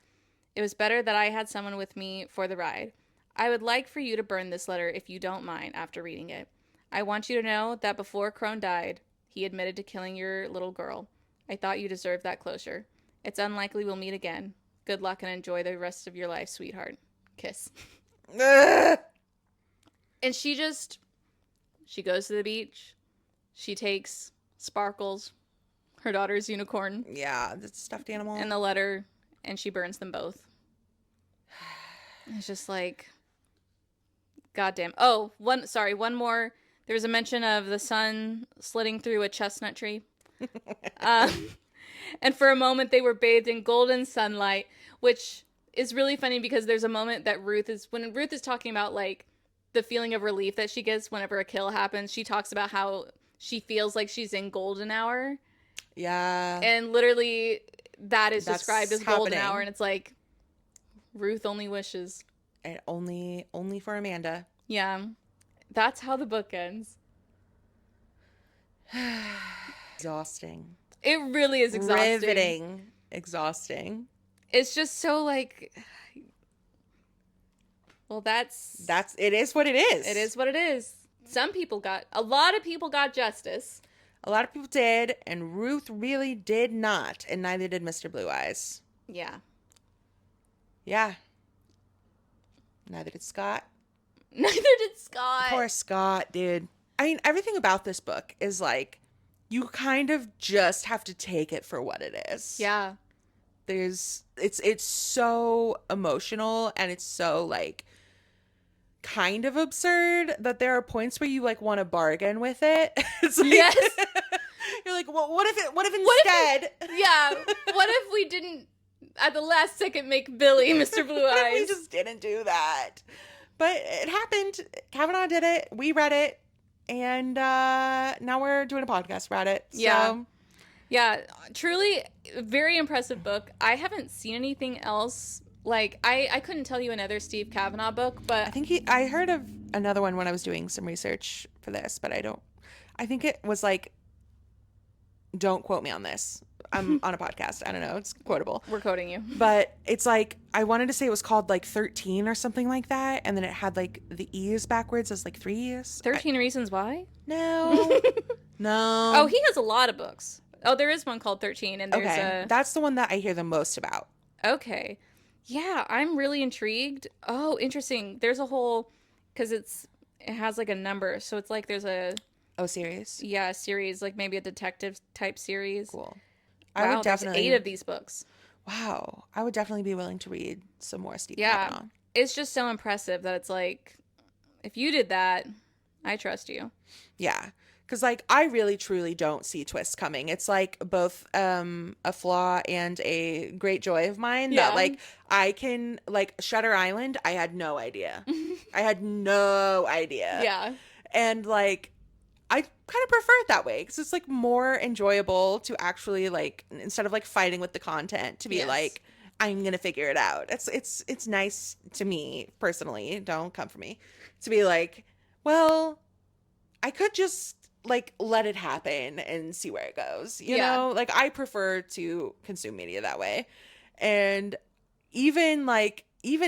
It was better that I had someone with me for the ride. I would like for you to burn this letter if you don't mind after reading it. I want you to know that before Crone died, he admitted to killing your little girl. I thought you deserved that closure. It's unlikely we'll meet again. Good luck and enjoy the rest of your life, sweetheart. Kiss. And she goes to the beach. She takes Sparkles, her daughter's unicorn. Yeah, the stuffed animal. And the letter, and she burns them both. It's just like, goddamn. Oh, one more. There was a mention of the sun slitting through a chestnut tree. And for a moment they were bathed in golden sunlight, which is really funny because there's a moment that when Ruth is talking about like the feeling of relief that she gets whenever a kill happens, she talks about how she feels like she's in golden hour. Yeah. And literally that's described as golden happening. hour, and it's like Ruth only wishes. And only for Amanda. Yeah. That's how the book ends. Exhausting. It really is exhausting. Riveting. Exhausting. It's just so like, well, it is what it is. It is what it is. A lot of people got justice. A lot of people did, and Ruth really did not, and neither did Mr. Blue Eyes. Yeah. Yeah. Neither did Scott. Neither did Scott. Poor Scott, dude. I mean, everything about this book is like, you kind of just have to take it for what it is. Yeah. It's so emotional, and it's so like kind of absurd that there are points where you like want to bargain with it. It's like, yes. You're like, well, what if instead? Yeah. What if we didn't at the last second make Billy Mr. Blue Eyes. We just didn't do that. But it happened. Cavanagh did it. We read it. And now we're doing a podcast about it. Yeah. So. Yeah, truly very impressive book. I haven't seen anything else. Like, I couldn't tell you another Steve Cavanagh book, but... I heard of another one when I was doing some research for this, but I think it was like, don't quote me on this. I'm on a podcast. I don't know. It's quotable. We're quoting you. But it's like, I wanted to say it was called like 13 or something like that. And then it had like the E's backwards as like 3 E's. 13 Reasons Why? No. No. Oh, he has a lot of books. Oh, there is one called 13. And there's That's the one that I hear the most about. Okay. Yeah, I'm really intrigued. Oh, interesting. There's a whole, because it has like a number. So it's like there's a... Oh, series? Yeah, a series, like maybe a detective type series. Cool. Wow, I would definitely... there's 8 of these books. Wow. I would definitely be willing to read some more Steve Cavanagh. It's just so impressive that it's like, if you did that, I trust you. Yeah. Because, like, I really, truly don't see twists coming. It's, like, both a flaw and a great joy of mine that, like, I can, like, Shutter Island, I had no idea. I had no idea. Yeah. And, like, I kind of prefer it that way because it's, like, more enjoyable to actually, like, instead of, like, fighting with the content, to be like, I'm going to figure it out. It's nice to me, personally, don't come for me, to be like, well, I could just, like, let it happen and see where it goes. You know? Like, I prefer to consume media that way. And even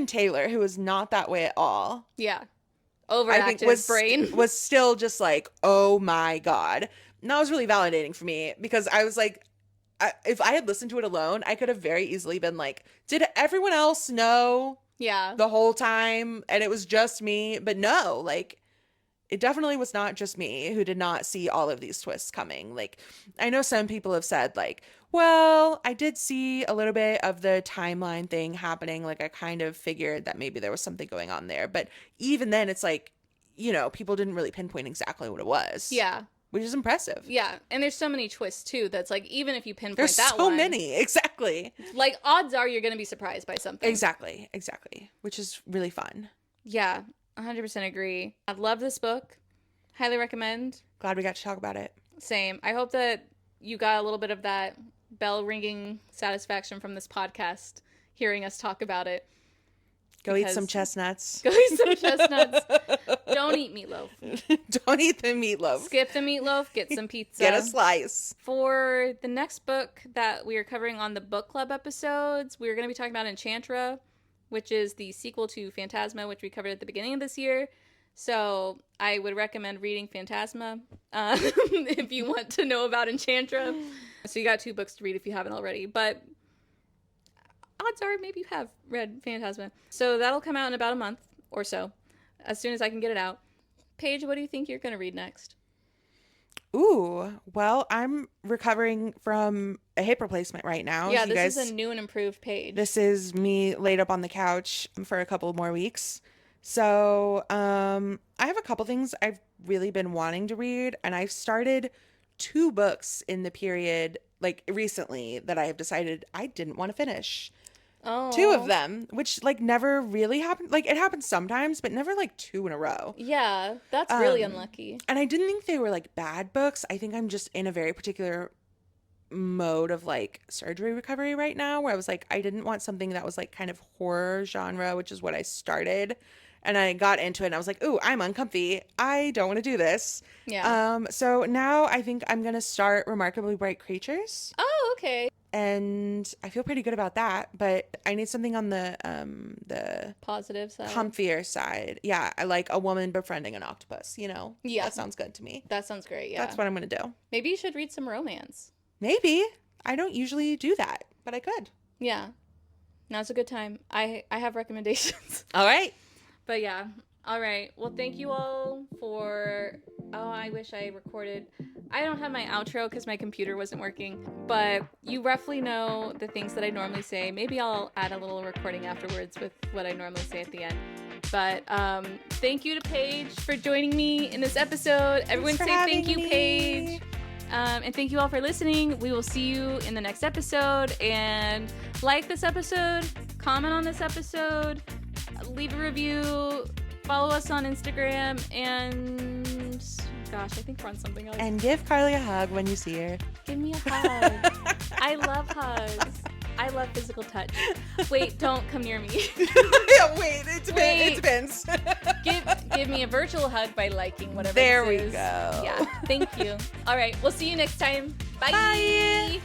Taylor, who is not that way at all. Yeah. Overactive brain. Was still just like, oh my God. And that was really validating for me because I was like, if I had listened to it alone, I could have very easily been like, did everyone else know the whole time? And it was just me. But no, like, it definitely was not just me who did not see all of these twists coming. Like, I know some people have said, like, well, I did see a little bit of the timeline thing happening. Like, I kind of figured that maybe there was something going on there. But even then, it's like, you know, people didn't really pinpoint exactly what it was. Yeah. Which is impressive. Yeah. And there's so many twists, too, that's like, even if you pinpoint there's that so one. many. Exactly. Like, odds are you're going to be surprised by something. Exactly. Which is really fun. Yeah. 100% agree. I love this book. Highly recommend. Glad we got to talk about it. Same. I hope that you got a little bit of that bell ringing satisfaction from this podcast, hearing us talk about it. Go eat some chestnuts. Go eat some chestnuts. Don't eat meatloaf. Don't eat the meatloaf. Skip the meatloaf. Get some pizza. Get a slice. For the next book that we are covering on the book club episodes, we're going to be talking about Enchantra, which is the sequel to Phantasma, which we covered at the beginning of this year. So I would recommend reading Phantasma if you want to know about Enchantra. So you got 2 books to read if you haven't already. But odds are maybe you have read Phantasma. So that'll come out in about a month or so, as soon as I can get it out. Paige, what do you think you're going to read next? Ooh, well, I'm recovering from a hip replacement right now. Yeah, this is a new and improved Paige. This is me laid up on the couch for a couple more weeks. So, I have a couple things I've really been wanting to read, and I've started 2 books in the period, like, recently that I have decided I didn't want to finish. Oh. 2 of them, which, like, never really happened. Like, it happens sometimes, but never, like, 2 in a row. Yeah, that's really unlucky. And I didn't think they were, like, bad books. I think I'm just in a very particular mode of, like, surgery recovery right now, where I was like, I didn't want something that was, like, kind of horror genre, which is what I started. And I got into it and I was like, ooh, I'm uncomfy. I don't want to do this. Yeah. So now I think I'm going to start Remarkably Bright Creatures. Oh, okay. And I feel pretty good about that, but I need something on the positive side. Comfier side. Yeah, I like a woman befriending an octopus, you know? Yeah. That sounds good to me. That sounds great, yeah. That's what I'm going to do. Maybe you should read some romance. Maybe. I don't usually do that, but I could. Yeah. Now's a good time. I have recommendations. All right. But yeah. All right. Well, thank you all for... Oh, I wish I recorded... I don't have my outro because my computer wasn't working. But you roughly know the things that I normally say. Maybe I'll add a little recording afterwards with what I normally say at the end. But thank you to Paige for joining me in this episode. Everyone say thank you, Paige. And thank you all for listening. We will see you in the next episode. And like this episode, comment on this episode, leave a review, follow us on Instagram, and gosh, I think we're on something else. And give Carly a hug when you see her. Give me a hug. I love hugs. I love physical touch. Wait, don't come near me. Yeah, wait, it depends. Give me a virtual hug by liking whatever There this we is. go. Yeah, thank you. All right, we'll see you next time. Bye. Bye.